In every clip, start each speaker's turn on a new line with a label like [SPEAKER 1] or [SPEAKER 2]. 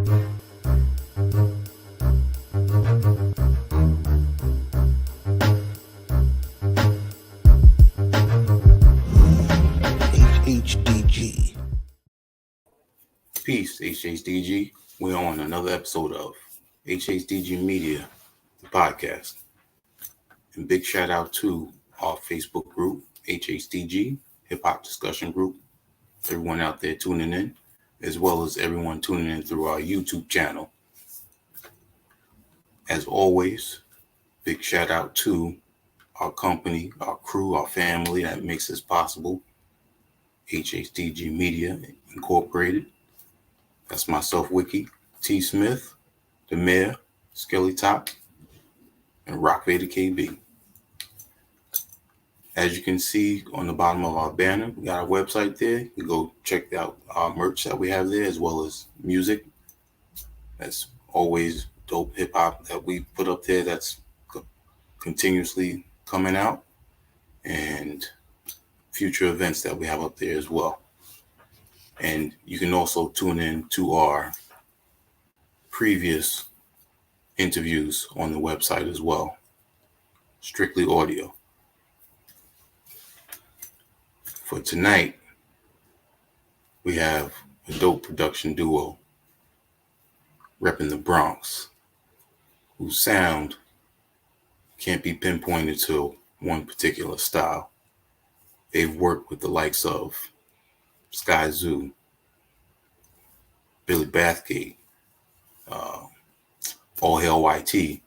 [SPEAKER 1] HHDG.
[SPEAKER 2] Peace, HHDG. We're on another episode of HHDG Media, the podcast. And big shout out to our Facebook group, HHDG, Hip Hop Discussion Group. Everyone out there tuning in, as well as everyone tuning in through our YouTube channel. As always, big shout out to our company, our crew, our family that makes this possible. HHDG Media Incorporated. That's myself, Wiki, T. Smith, the Mayor, Skelly Top, and Rock Vader KB. As you can see on the bottom of our banner, we got our website there. You go check out our merch that we have there, as well as music. That's always dope hip hop that we put up there. That's continuously coming out, and future events that we have up there as well. And you can also tune in to our previous interviews on the website as well. Strictly audio. For tonight, we have a dope production duo repping the Bronx, whose sound can't be pinpointed to one particular style. They've worked with the likes of Sky Zoo, Billy Bathgate, All Hail YT,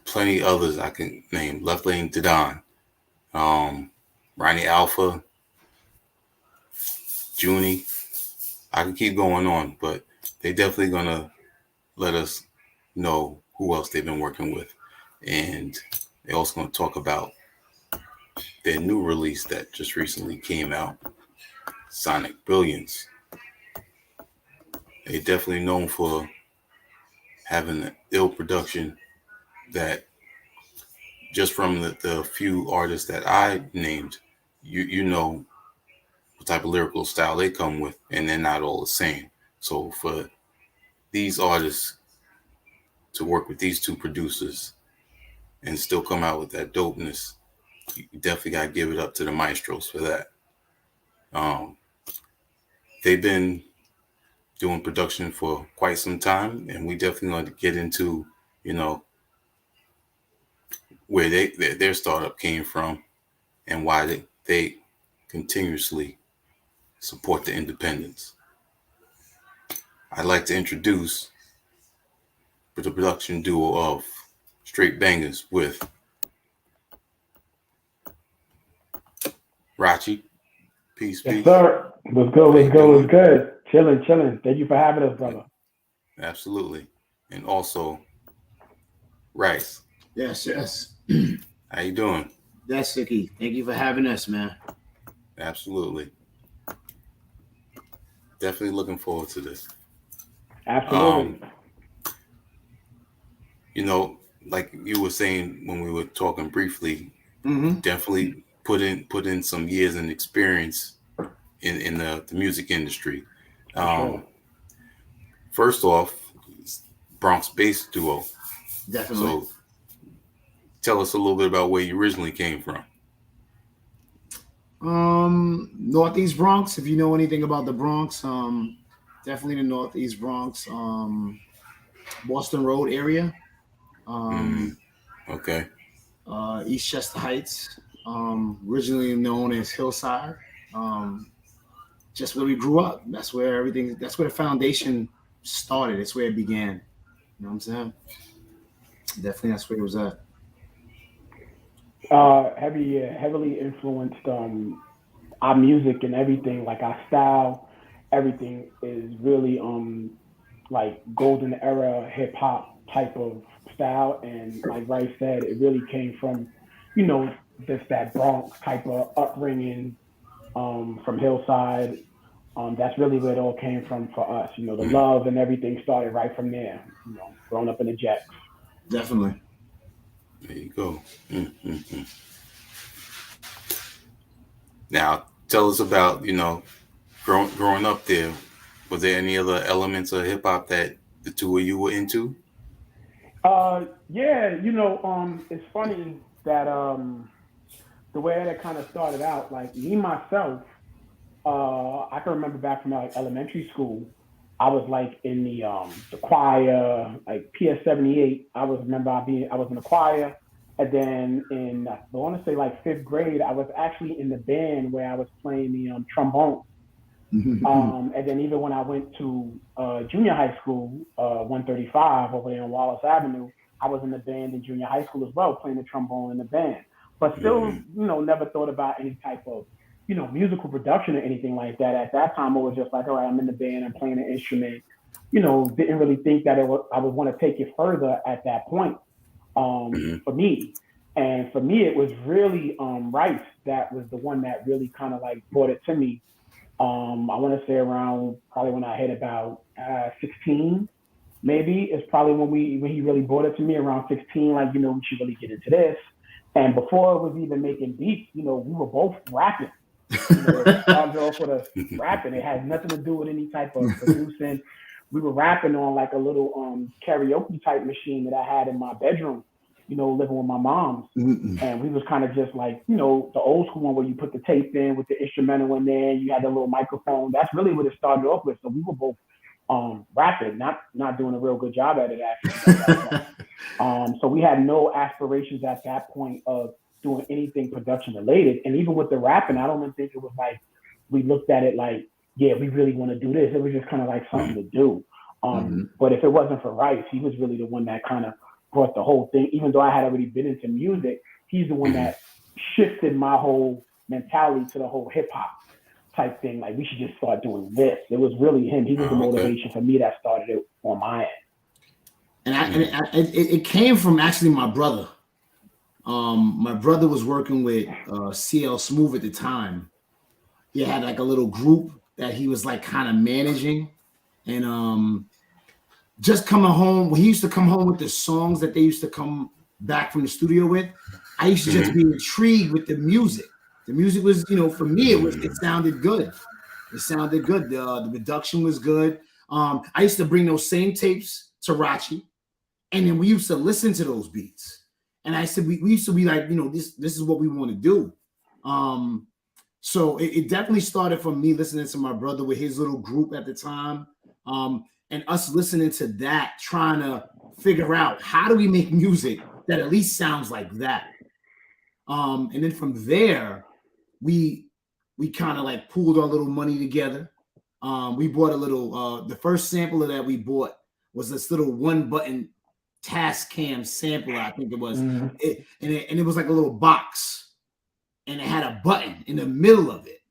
[SPEAKER 2] plenty others I can name, Left Lane Didon, Ronnie Alpha, Junie. I can keep going on, but they definitely gonna let us know who else they've been working with. And they're also gonna talk about their new release that just recently came out, Sonic Brilliance. They're definitely known for having an ill production that, just from the few artists that I named, you know what type of lyrical style they come with, and they're not all the same. So for these artists to work with these two producers and still come out with that dopeness, you definitely got to give it up to the maestros for that. They've been doing production for quite some time, and we definitely want to get into, where their startup came from and why they continuously support the independents. I'd like to introduce the production duo of Str8 Bangaz with Rachi. Peace,
[SPEAKER 3] yes,
[SPEAKER 2] peace.
[SPEAKER 3] sir. What's good. Chilling. Thank you for having us, brother.
[SPEAKER 2] Absolutely. And also, Rice.
[SPEAKER 4] Yes.
[SPEAKER 2] How you doing?
[SPEAKER 4] That's Sicky. Thank you for having us, man.
[SPEAKER 2] Absolutely. Definitely looking forward to this.
[SPEAKER 3] Absolutely.
[SPEAKER 2] Like you were saying when we were talking briefly, definitely put in some years and experience in the music industry.
[SPEAKER 3] Sure.
[SPEAKER 2] First off, Bronx-based duo.
[SPEAKER 4] Definitely.
[SPEAKER 2] So tell us a little bit about where you originally came from.
[SPEAKER 4] Northeast Bronx, if you know anything about the Bronx, definitely the Northeast Bronx, Boston Road area.
[SPEAKER 2] Okay.
[SPEAKER 4] Eastchester Heights, originally known as Hillside. Just where we grew up. That's where the foundation started. It's where it began. You know what I'm saying? Definitely that's where it was at.
[SPEAKER 3] Heavily influenced our music and everything, like our style, everything is really like golden era hip hop type of style. And like Rice said, it really came from, just that Bronx type of upbringing, from Hillside. That's really where it all came from for us. The love and everything started right from there. Growing up in the Jets.
[SPEAKER 4] Definitely.
[SPEAKER 2] There you go. Now, tell us about, growing up there. Was there any other elements of hip hop that the two of you were into?
[SPEAKER 3] Yeah, it's funny that the way that it kind of started out, like me myself, I can remember back from like elementary school, I was like in the choir, like PS 78. I was in the choir, and then I want to say like fifth grade, I was actually in the band where I was playing the trombone. And then even when I went to junior high school, 135 over there on Wallace Avenue, I was in the band in junior high school as well, playing the trombone in the band. But still,
[SPEAKER 2] Mm-hmm.
[SPEAKER 3] never thought about any type of, musical production or anything like that. At that time, it was just like, all right, I'm in the band, I'm playing an instrument. Didn't really think that I would want to take it further at that point.
[SPEAKER 2] Mm-hmm.
[SPEAKER 3] For me, and for me, it was really Rice that was the one that really kind of like brought it to me. I want to say around probably when I hit about 16, maybe it's probably when he really brought it to me around 16. Like we should really get into this. And before it was even making beats, we were both rapping. It started off with us rapping. It had nothing to do with any type of producing. We were rapping on like a little karaoke type machine that I had in my bedroom, living with my mom's. And we was kind of just like, the old school one where you put the tape in with the instrumental in there, you had the little microphone. That's really what it started off with. So we were both rapping, not doing a real good job at it actually. So we had no aspirations at that point of doing anything production related. And even with the rapping, I don't even think it was like we looked at it like, yeah, we really want to do this. It was just kind of like something to do. But if it wasn't for Rice, he was really the one that kind of brought the whole thing. Even though I had already been into music, he's the one that shifted my whole mentality to the whole hip hop type thing. Like we should just start doing this. It was really him. He was the motivation for me that started it on my end.
[SPEAKER 4] And it came from actually my brother. My brother was working with CL Smooth at the time. He had like a little group that he was like kind of managing, and just coming home when he used to come home with the songs that they used to come back from the studio with, I used to just be intrigued with the music. The music was, for me, it sounded good. It sounded good. The production was good. I used to bring those same tapes to Rachi, and then we used to listen to those beats. And I said, we used to be like, this is what we want to do. So it definitely started from me listening to my brother with his little group at the time. And us listening to that, trying to figure out how do we make music that at least sounds like that. And then from there, we kind of like pooled our little money together. We bought a little, the first sampler that we bought was this little 1-button Tascam sampler, I think it was. And it was like a little box, and it had a button in the middle of it.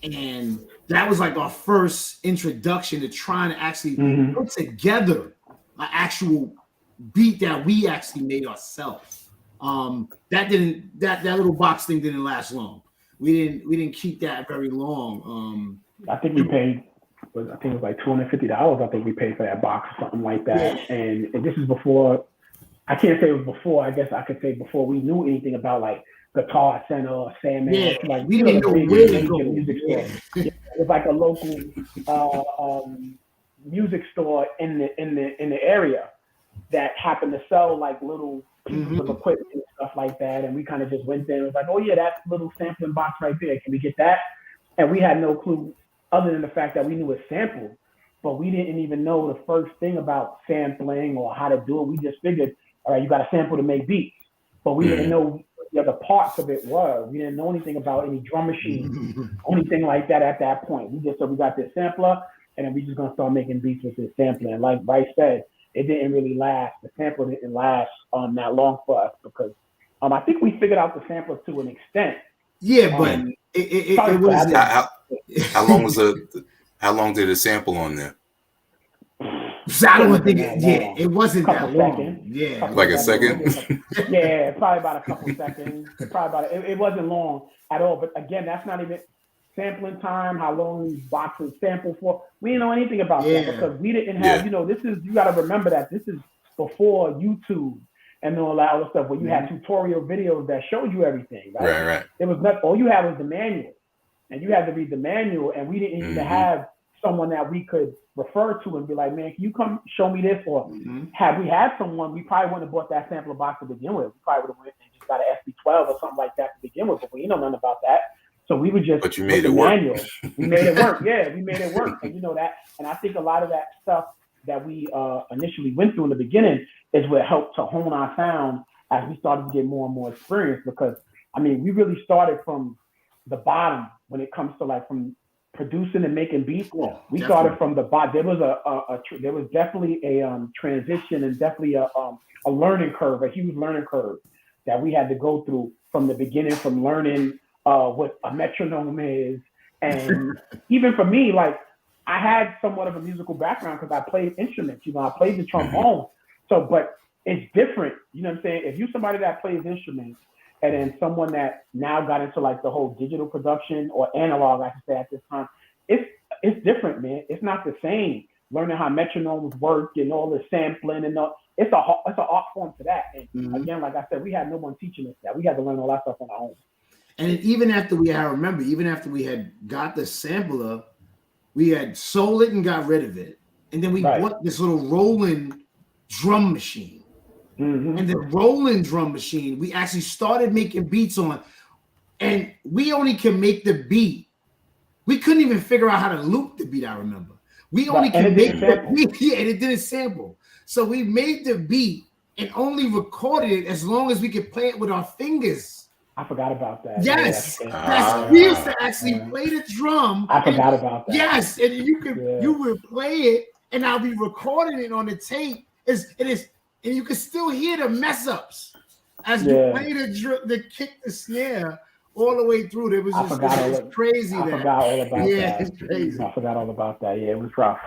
[SPEAKER 4] And that was like our first introduction to trying to actually put together an actual beat that we actually made ourselves. That little box thing didn't last long. We didn't keep that very long.
[SPEAKER 3] I think we paid. I think it was like $250. I think we paid for that box or something like that. Yeah. And this is before. I can't say it was before. I guess I could say before we knew anything about like Guitar Center or Sandman.
[SPEAKER 4] Yeah,
[SPEAKER 3] like
[SPEAKER 4] we didn't know where to go.
[SPEAKER 3] Music store. Yeah, it was like a local music store in the area that happened to sell like little pieces of equipment and stuff like that. And we kind of just went there and was like, oh yeah, that little sampling box right there. Can we get that? And we had no clue other than the fact that we knew it sampled, but we didn't even know the first thing about sampling or how to do it. We just figured, all right, you got a sample to make beats, but we didn't know what the other parts of it were. We didn't know anything about any drum machine or anything like that at that point. We just said we got this sampler, and then we just gonna start making beats with this sampler. And like Bryce said, it didn't really last. The sampler didn't last that long for us because I think we figured out the sampler to an extent.
[SPEAKER 4] Yeah, but it was
[SPEAKER 2] how long did it sample on there?
[SPEAKER 4] I don't think it wasn't that long.
[SPEAKER 3] Seconds.
[SPEAKER 4] Yeah,
[SPEAKER 2] like a second.
[SPEAKER 3] Yeah, probably about a couple seconds. It wasn't long at all. But again, that's not even sampling time. How long these boxes sample for? We didn't know anything about that because we didn't have. This is you got to remember that this is before YouTube and all that other stuff where you had tutorial videos that showed you everything. Right. It was not all you had was the manual, and you had to read the manual, and we didn't even have someone that we could refer to and be like, man, can you come show me this? Or
[SPEAKER 4] Mm-hmm.
[SPEAKER 3] had we had someone, we probably wouldn't have bought that sampler box to begin with. We probably would have went and just got an SB12 or something like that to begin with, but we didn't know nothing about that. So we would just
[SPEAKER 2] But you
[SPEAKER 3] with
[SPEAKER 2] made
[SPEAKER 3] the
[SPEAKER 2] it work.
[SPEAKER 3] manual. We made it work. Yeah, we made it work. And you know that. And I think a lot of that stuff that we initially went through in the beginning is what helped to hone our sound as we started to get more and more experience. Because I mean, we really started from the bottom when it comes to like from producing and making beats.
[SPEAKER 4] Cool.
[SPEAKER 3] We
[SPEAKER 4] Definitely.
[SPEAKER 3] started from the bottom. There was definitely a transition and definitely a learning curve, a huge learning curve that we had to go through from the beginning, from learning what a metronome is, and even for me, like I had somewhat of a musical background because I played instruments. You know, I played the trombone. So, but it's different. You know what I'm saying? If you're somebody that plays instruments and then someone that now got into like the whole digital production or analog, I should say at this time, it's different, man. It's not the same. Learning how metronomes work and all the sampling and all, it's an art form to that. And again, like I said, we had no one teaching us that. We had to learn all that stuff on our own.
[SPEAKER 4] And even after we had got the sampler, we had sold it and got rid of it. And then we bought this little rolling drum machine. And the rolling drum machine, we actually started making beats on. And we only can make the beat. We couldn't even figure out how to loop the beat, I remember. We only can make the beat. Yeah, and it didn't sample. So we made the beat and only recorded it as long as we could play it with our fingers.
[SPEAKER 3] I forgot about that.
[SPEAKER 4] Yes, we used to actually play the drum.
[SPEAKER 3] I forgot about that.
[SPEAKER 4] Yes, and you would play it, and I'll be recording it on the tape. And you can still hear the mess ups as you play the kick, the snare all the way through. It was just crazy.
[SPEAKER 3] I forgot all about that.
[SPEAKER 4] Yeah, it's crazy.
[SPEAKER 3] I forgot all about that. Yeah, it was rough.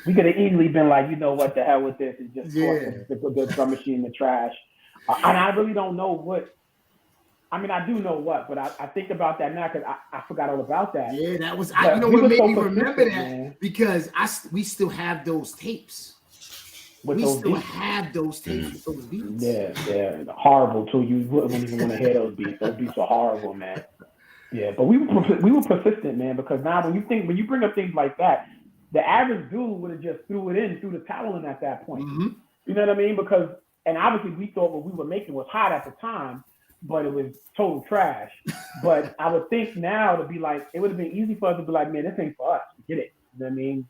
[SPEAKER 3] We could have easily been like, you know what, the hell with this, and just the drum machine in the trash. And I really don't know what. I mean, I do know what, but I think about that now because I forgot all about that.
[SPEAKER 4] Yeah, that was. You know what made me remember that, man. Because we still have those tapes. We still have those tapes with those beats.
[SPEAKER 3] Yeah, horrible too. You wouldn't even want to hear those beats. Those beats are horrible, man. Yeah, but we were persistent, man. Because now when you bring up things like that, the average dude would have just threw the towel in at that point. You know what I mean? Because and obviously we thought what we were making was hot at the time, but it was total trash. But I would think now to be like, it would have been easy for us to be like, man, this ain't for us. Get it? You know what I mean?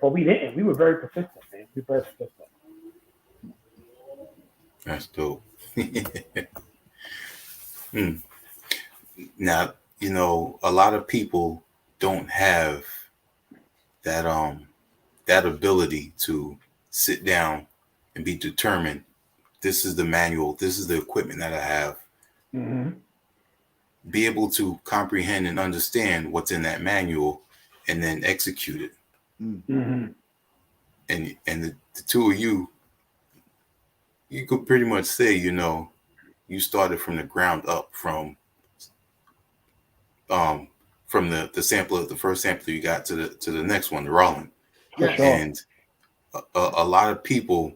[SPEAKER 3] But we didn't. We were very persistent, man. We were very persistent.
[SPEAKER 2] That's dope. Now, you know, a lot of people don't have that ability to sit down and be determined. This is the manual. This is the equipment that I have. Be able to comprehend and understand what's in that manual and then execute it. And the two of you could pretty much say, you know, you started from the ground up from the sampler, the first sampler you got to the next one, the Rollin'. And a lot of people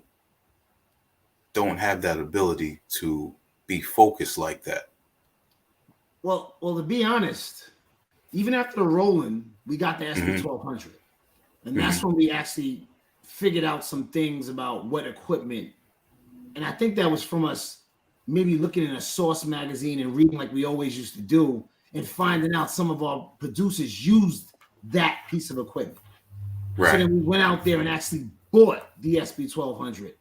[SPEAKER 2] don't have that ability to be focused like that.
[SPEAKER 4] Well, to be honest, even after the Rollin', we got the SB1200, and that's when we actually figured out some things about what equipment. And I think that was from us maybe looking in a Source magazine and reading like we always used to do, and finding out some of our producers used that piece of equipment. Right. So then we went out there and actually bought the SB1200.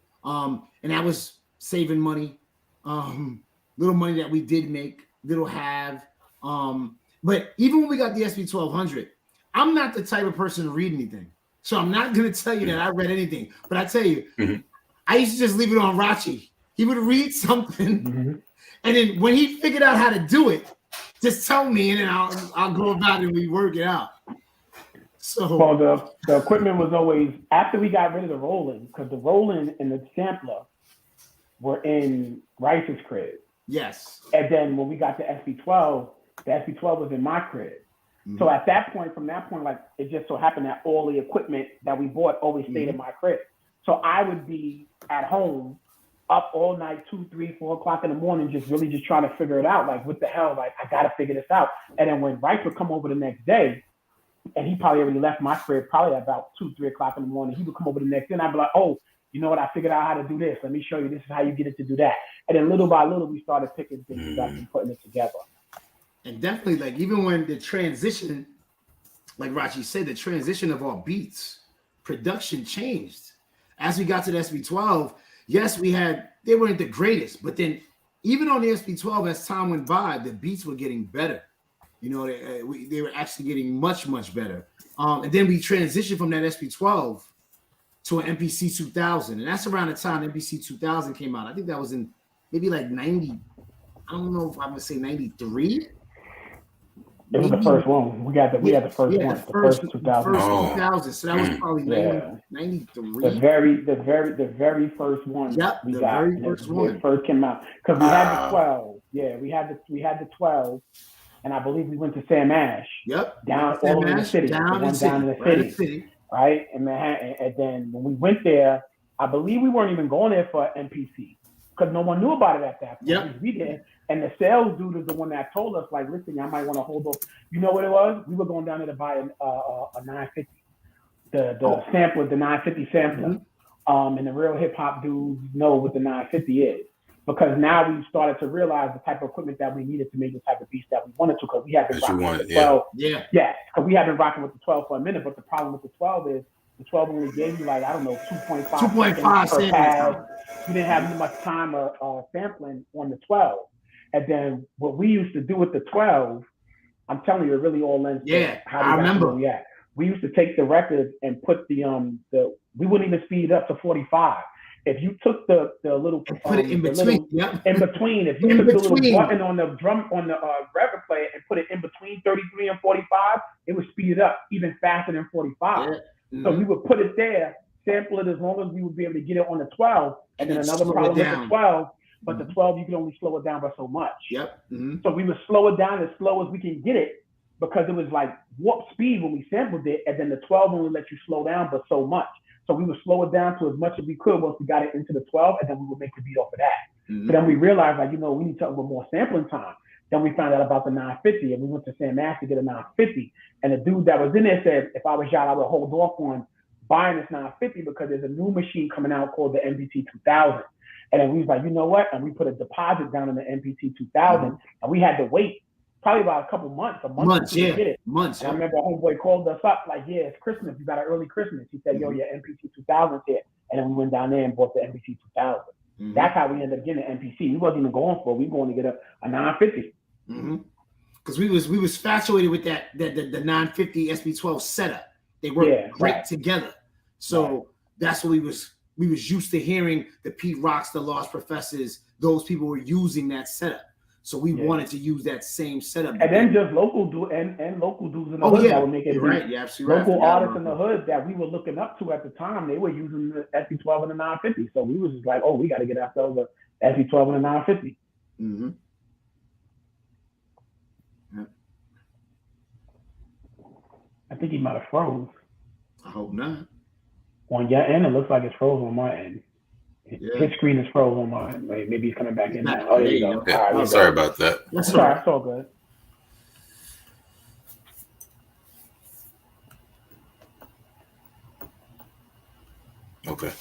[SPEAKER 4] And that was saving money, little money that we did make, little have. But even when we got the SB1200, I'm not the type of person to read anything. So I'm not going to tell you that I read anything. But I tell you, I used to just leave it on Rachi. He would read something. And then when he figured out how to do it, just tell me, and then I'll go about it and we work it out. So
[SPEAKER 3] well, the equipment was always after we got rid of the Rollin', because the Rollin' and the sampler were in Rice's crib.
[SPEAKER 4] Yes.
[SPEAKER 3] And then when we got the SB12, the SB12 was in my crib. So at that point, from that point, like it just so happened that all the equipment that we bought always stayed in my crib. So I would be at home up all night, 2, 3, 4 o'clock in the morning, just trying to figure it out. Like, what the hell? Like, I got to figure this out. And then when Rice would come over the next day, and he probably already left my crib probably at about 2, 3 o'clock in the morning. He would come over the next day, and I'd be like, oh, you know what? I figured out how to do this. Let me show you. This is how you get it to do that. And then little by little, we started picking things up and putting it together.
[SPEAKER 4] And definitely, like, even when the transition, like Rachi said, the transition of our beats, production changed. As we got to the SB12, yes, they weren't the greatest, but then even on the SB12, as time went by, the beats were getting better. You know, they were actually getting much, much better. And then we transitioned from that SB12 to an MPC 2000. And that's around the time MPC 2000 came out. I think that was in maybe like 90. I don't know if I'm going to say 93.
[SPEAKER 3] It was the first one. We had the first one. The first 2000.
[SPEAKER 4] First 2000. So that was probably 93.
[SPEAKER 3] The very first one.
[SPEAKER 4] Yep,
[SPEAKER 3] we
[SPEAKER 4] the
[SPEAKER 3] got.
[SPEAKER 4] very first one.
[SPEAKER 3] It first came out because we had the 12. Yeah, we had the 12, and I believe we went to Sam Ash.
[SPEAKER 4] Yep.
[SPEAKER 3] Down all in the city. Down in the city. Right, and Manhattan. And then when we went there, I believe we weren't even going there for NPC because no one knew about it at that point.
[SPEAKER 4] Yep.
[SPEAKER 3] We didn't. And the sales dude is the one that told us, like, listen, I might want to hold off. You know what it was? We were going down there to buy a 950, the sampler, the 950 sampler. Mm-hmm. And the real hip hop dudes know what the 950 is because now we started to realize the type of equipment that we needed to make the type of beats that we wanted to because we have been rocking with the 12. Yeah, because we have been rocking with the 12 for a minute. But the problem with the 12 is the 12 only gave you like, I don't know, 2.5 per pad. We didn't have much time sampling on the 12. And then what we used to do with the 12, I'm telling you, it really all lends to how we
[SPEAKER 4] I remember.
[SPEAKER 3] We used to take the records and put we wouldn't even speed it up to 45. If you took the little
[SPEAKER 4] put it in between,
[SPEAKER 3] in between, if you took the little button on the drum on the record player and put it in between 33 and 45, it would speed it up even faster than 45. Yeah. Mm-hmm. So we would put it there, sample it as long as we would be able to get it on the 12, and then another problem with the 12. But the 12, you can only slow it down by so much.
[SPEAKER 4] Yep. Mm-hmm.
[SPEAKER 3] So we would slow it down as slow as we can get it because it was like warp speed when we sampled it, and then the 12 only let you slow down but so much. So we would slow it down to as much as we could once we got it into the 12, and then we would make the beat off of that. Mm-hmm. But then we realized, like, we need something with more sampling time. Then we found out about the 950, and we went to Sam Ash to get a 950. And the dude that was in there said, if I was y'all, I would hold off on buying this 950 because there's a new machine coming out called the MPT 2000. And then we was like, you know what? And we put a deposit down in the MPT 2000, and we had to wait probably about a couple months, to get it.
[SPEAKER 4] Months.
[SPEAKER 3] And I remember a homeboy called us up like, yeah, it's Christmas. You got an early Christmas. He said, yo, your MPT 2000's here. And then we went down there and bought the MPT 2000. Mm-hmm. That's how we ended up getting an MPC. We wasn't even going for it. We were going to get a 950.
[SPEAKER 4] Mm-hmm. Because we was infatuated with the 950 SB12 setup. They worked great together. So that's what we was used to hearing the Pete Rocks, the Lost Professors, those people were using that setup. So we wanted to use that same setup.
[SPEAKER 3] And then just local dudes in the hood that would make it.
[SPEAKER 4] Right, yeah, absolutely.
[SPEAKER 3] Local artists in the hood that we were looking up to at the time, they were using the SB12 and the 950. So we was just like, oh, we got to get ourselves a SB12 and a 950.
[SPEAKER 4] Mm-hmm. Yeah.
[SPEAKER 3] I think he might have froze.
[SPEAKER 4] I hope not.
[SPEAKER 3] On your end, it looks like it's frozen on my end. His screen is frozen on my end. Maybe he's coming back in now. Oh, there you go.
[SPEAKER 2] Yeah, all right, sorry about that.
[SPEAKER 3] That's all right. It's all good.
[SPEAKER 2] Okay.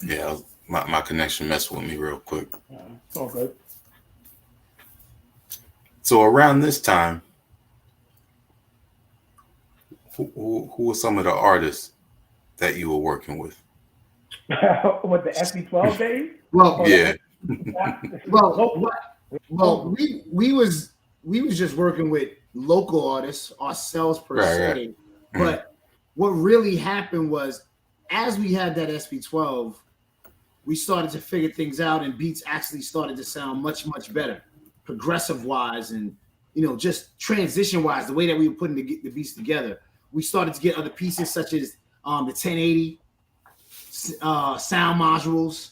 [SPEAKER 2] Yeah. My connection messed with me real quick.
[SPEAKER 3] It's all good.
[SPEAKER 2] So around this time, who were some of the artists that you were working with?
[SPEAKER 3] With the SB12 days?
[SPEAKER 4] Well,
[SPEAKER 2] yeah.
[SPEAKER 4] Well, we was just working with local artists ourselves per se. Right. But what really happened was, as we had that SB12, we started to figure things out, and beats actually started to sound much, much better, progressive wise, and just transition wise. The way that we were putting the beats together, we started to get other pieces such as the 1080 sound modules.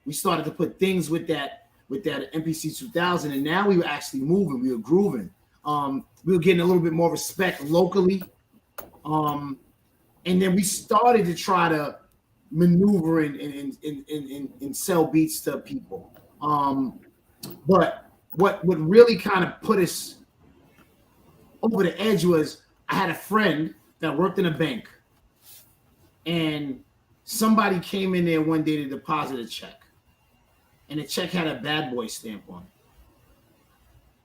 [SPEAKER 4] We started to put things with that MPC 2000, and now we were actually moving. We were grooving. We were getting a little bit more respect locally, and then we started to try to maneuver and sell beats to people. But what really kind of put us over the edge was I had a friend that worked in a bank, and somebody came in there one day to deposit a check, and the check had a Bad Boy stamp on it.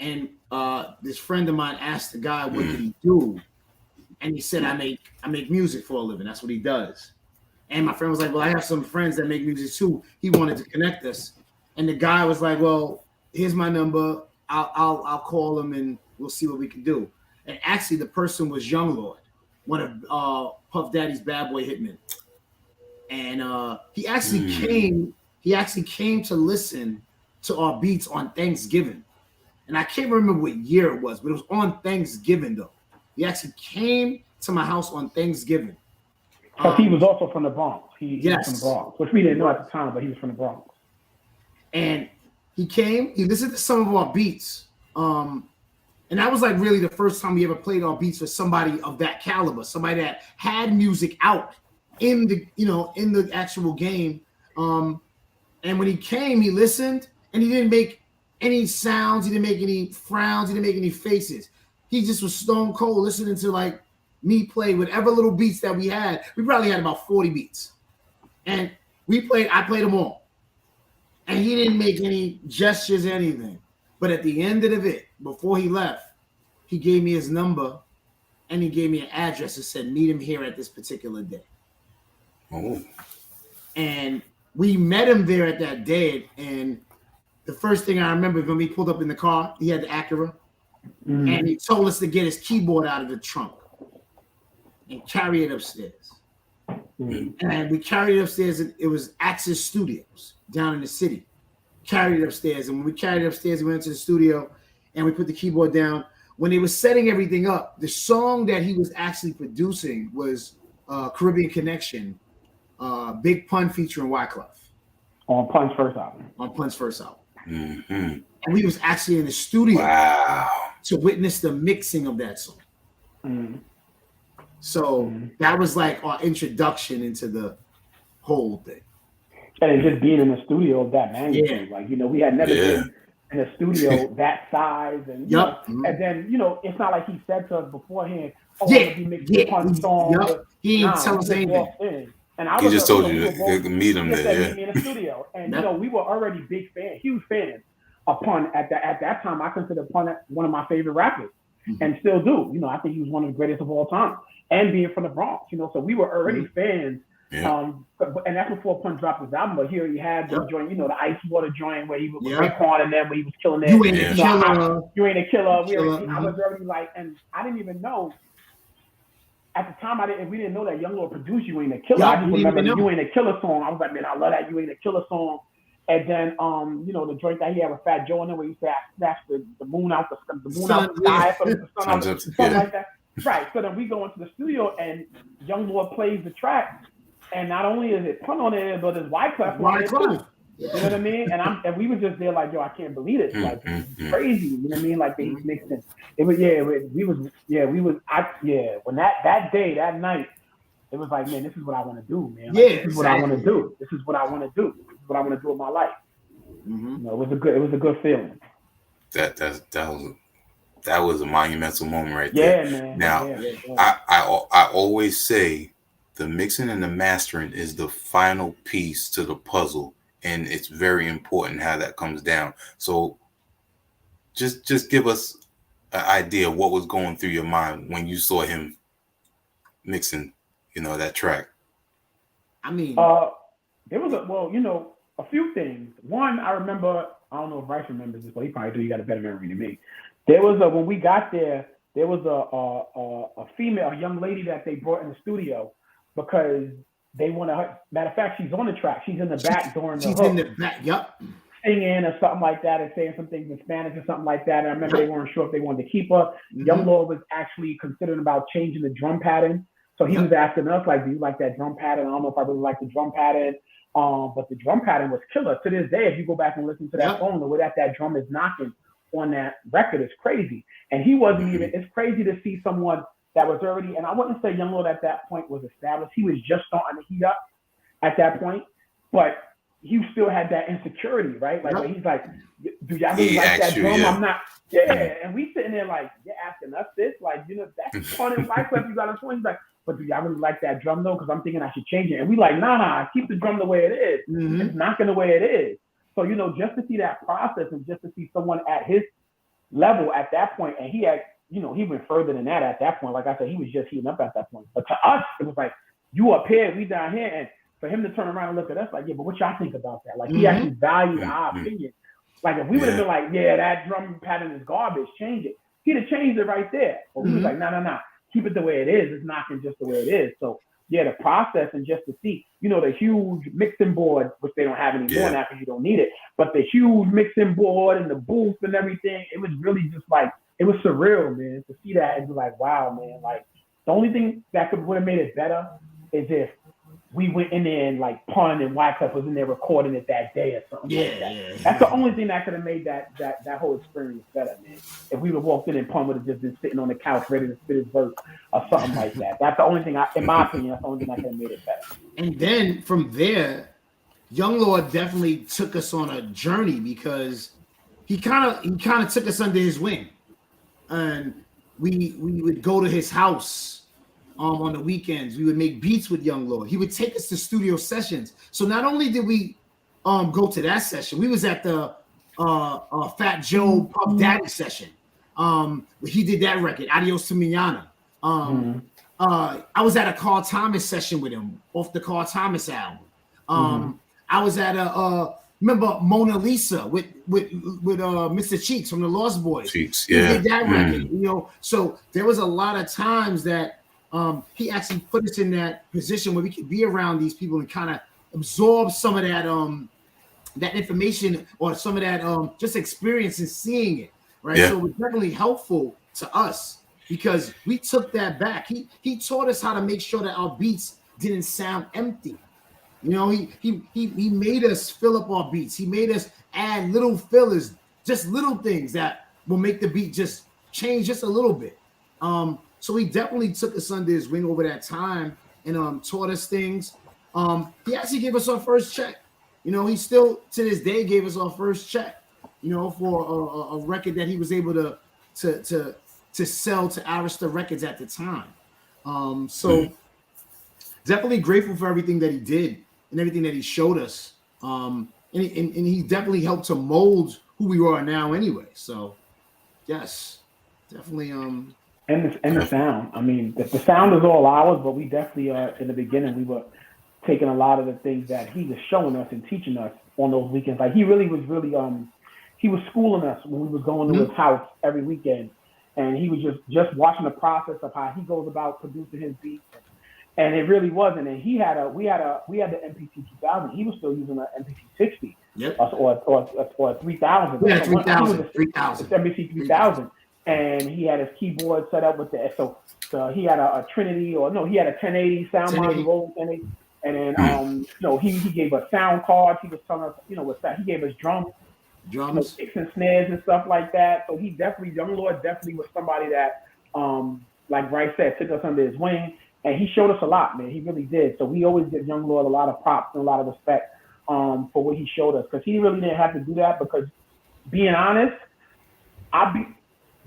[SPEAKER 4] And this friend of mine asked the guy, what did he do? And he said, I make music for a living. That's what he does. And my friend was like, well, I have some friends that make music too. He wanted to connect us. And the guy was like, well, here's my number. I'll call him and we'll see what we can do. And actually the person was Young Lord, one of Puff Daddy's Bad Boy hitmen. And he actually came to listen to our beats on Thanksgiving. And I can't remember what year it was, but it was on Thanksgiving though. He actually came to my house on Thanksgiving.
[SPEAKER 3] Because he was also from the Bronx. He
[SPEAKER 4] yes.
[SPEAKER 3] was from the Bronx, which we didn't know at the time, but he was from the Bronx.
[SPEAKER 4] And he came, he listened to some of our beats. And that was like really the first time we ever played our beats for somebody of that caliber, somebody that had music out in the, in the actual game. And when he came, he listened and he didn't make any sounds, he didn't make any frowns, he didn't make any faces. He just was stone cold listening to like me play whatever little beats that we had. We probably had about 40 beats. And I played them all. And he didn't make any gestures, anything. But at the end of it, before he left, he gave me his number and he gave me an address and said, meet him here at this particular day.
[SPEAKER 2] Oh.
[SPEAKER 4] And we met him there at that day. And the first thing I remember when we pulled up in the car, he had the Acura. And he told us to get his keyboard out of the trunk and carry it upstairs. And we carried it upstairs. And it was Axis Studios down in the city. Carried it upstairs. And when we carried it upstairs, we went to the studio and we put the keyboard down. When they were setting everything up, the song that he was actually producing was Caribbean Connection, Big Pun featuring Wyclef.
[SPEAKER 3] On Pun's first album.
[SPEAKER 4] Mm-hmm. And we was actually in the studio to witness the mixing of that song. So that was like our introduction into the whole thing.
[SPEAKER 3] And just being in the studio of that magnitude, like, we had never been in a studio that size, and and then it's not like he said to us beforehand, "Oh, I'm gonna be mixing Punch song."
[SPEAKER 4] He didn't tell us anything.
[SPEAKER 3] And I
[SPEAKER 2] he just told you to meet him there.
[SPEAKER 3] Meet me in the studio, and we were already big fans, huge fans of Pun. At that time, I consider Pun one of my favorite rappers, and still do. I think he was one of the greatest of all time. And being from the Bronx, so we were already fans. Yeah. And that's before Pun dropped his album. But here he had the joint, the Ice Water joint where he was with Raekwon and then where he was killing it.
[SPEAKER 4] You ain't a killer.
[SPEAKER 3] You ain't a killer. I was already like, and I didn't even know. At the time, we didn't know that Young Lord produced You Ain't a Killer. I just remember the You Ain't a Killer song. I was like, man, I love that You Ain't a Killer song. And then, the joint that he had with Fat Joe in there where he said, "Snatch the moon out the sky, from the sun out, something like that." Right. So then we go into the studio and Young Lord plays the track, and not only is it Pun on it, but it's Wyclef on it too. You know what I mean? And we were just there like, yo, I can't believe it. Like, it's crazy. You know what I mean? Like, they mixed it. It was, when that day, that night, it was like, man, this is what I want to do, man. Like, this is what I want to do. This is what I want to do. This is what I want to do with my life. It was a good feeling.
[SPEAKER 2] That was a monumental moment right there.
[SPEAKER 3] Man.
[SPEAKER 2] Now, I always say the mixing and the mastering is the final piece to the puzzle, and it's very important how that comes down. So just give us an idea of what was going through your mind when you saw him mixing, that track.
[SPEAKER 3] I mean, there was a few things. One, I remember, I don't know if Bryce remembers this, but he probably do. You got a better memory than me. There was when we got there was a female, a young lady that they brought in the studio because they want to. Matter of fact, she's on the track. She's in the back during the hook.
[SPEAKER 4] She's in the back,
[SPEAKER 3] singing or something like that, and saying some things in Spanish or something like that. And I remember they weren't sure if they wanted to keep her. Young Lord was actually considering about changing the drum pattern. So he was asking us, like, do you like that drum pattern? I don't know if I really like the drum pattern. But the drum pattern was killer. To this day, if you go back and listen to that song, the way that drum is knocking on that record is crazy. And he wasn't even, it's crazy to see someone that was already, and I wouldn't say Young Lord at that point was established. He was just starting to heat up at that point, but he still had that insecurity, right? Like, he's like, do y'all really like that drum? Yeah, and we sitting there like, you're asking us this, like, that's part of why clip you got on swing. He's like, but do y'all really like that drum though? Because I'm thinking I should change it. And we like, nah, keep the drum the way it is. It's knocking the way it is. So just to see that process and just to see someone at his level at that point, and he had, he went further than that at that point. Like I said, he was just heating up at that point. But to us, it was like, you up here, we down here, and for him to turn around and look at us like, yeah, but what y'all think about that? Like he actually valued our opinion. Like if we would have been like, yeah, that drum pattern is garbage, change it. He'd have changed it right there. But we was like, no, keep it the way it is. It's knocking just the way it is. So yeah, the process and just to see, the huge mixing board, which they don't have anymore now because you don't need it, but the huge mixing board and the booth and everything, it was really just like, it was surreal, man, to see that and be like, wow, man. Like the only thing that would have made it better is if we went in there and like Pun and Wyclef was in there recording it that day or something like that. Yeah. That's the only thing that could have made that whole experience better, man. If we would have walked in and Pun would have just been sitting on the couch ready to spit his verse or something like that. That's the only thing, in my opinion, that's the only thing that could have made it better.
[SPEAKER 4] And then from there, Young Lord definitely took us on a journey because he kind of took us under his wing, and we would go to his house. On the weekends, we would make beats with Young Lord. He would take us to studio sessions. So not only did we go to that session, we was at the Fat Joe Puff Daddy session. He did that record, Adios to Manana. I was at a Carl Thomas session with him off the Carl Thomas album. I was at remember Mona Lisa with Mr. Cheeks from the Lost Boys.
[SPEAKER 2] Cheeks,
[SPEAKER 4] yeah. He did that record, So there was a lot of times that he actually put us in that position where we could be around these people and kind of absorb some of that information or some of that just experience and seeing it, right? Yeah. So it was definitely helpful to us because we took that back. He taught us how to make sure that our beats didn't sound empty. He made us fill up our beats. He made us add little fillers, just little things that will make the beat just change just a little bit. So he definitely took us under his wing over that time and taught us things. He actually gave us our first check. He still to this day gave us our first check. For a record that he was able to sell to Arista Records at the time. So definitely grateful for everything that he did and everything that he showed us. And he definitely helped to mold who we are now anyway. So yes, definitely.
[SPEAKER 3] And the sound. I mean, the sound is all ours, but we definitely in the beginning we were taking a lot of the things that he was showing us and teaching us on those weekends. Like he was schooling us when we was going to his house every weekend, and he was just watching the process of how he goes about producing his beats. And it really wasn't. And we had the MPC 2000. He was still using the MPC 60, or 3000.
[SPEAKER 4] Yeah, 3000.
[SPEAKER 3] It's MPC 3000. And he had his keyboard set up with so he had a Trinity, he had a 1080 sound module, 1080, and then he gave us sound cards. He was telling us, what's that? He gave us drums, sticks and snares and stuff like that. So Young Lord definitely was somebody that, like Bryce said, took us under his wing, and he showed us a lot, man. He really did. So we always give Young Lord a lot of props and a lot of respect for what he showed us, because he really didn't have to do that. Because being honest,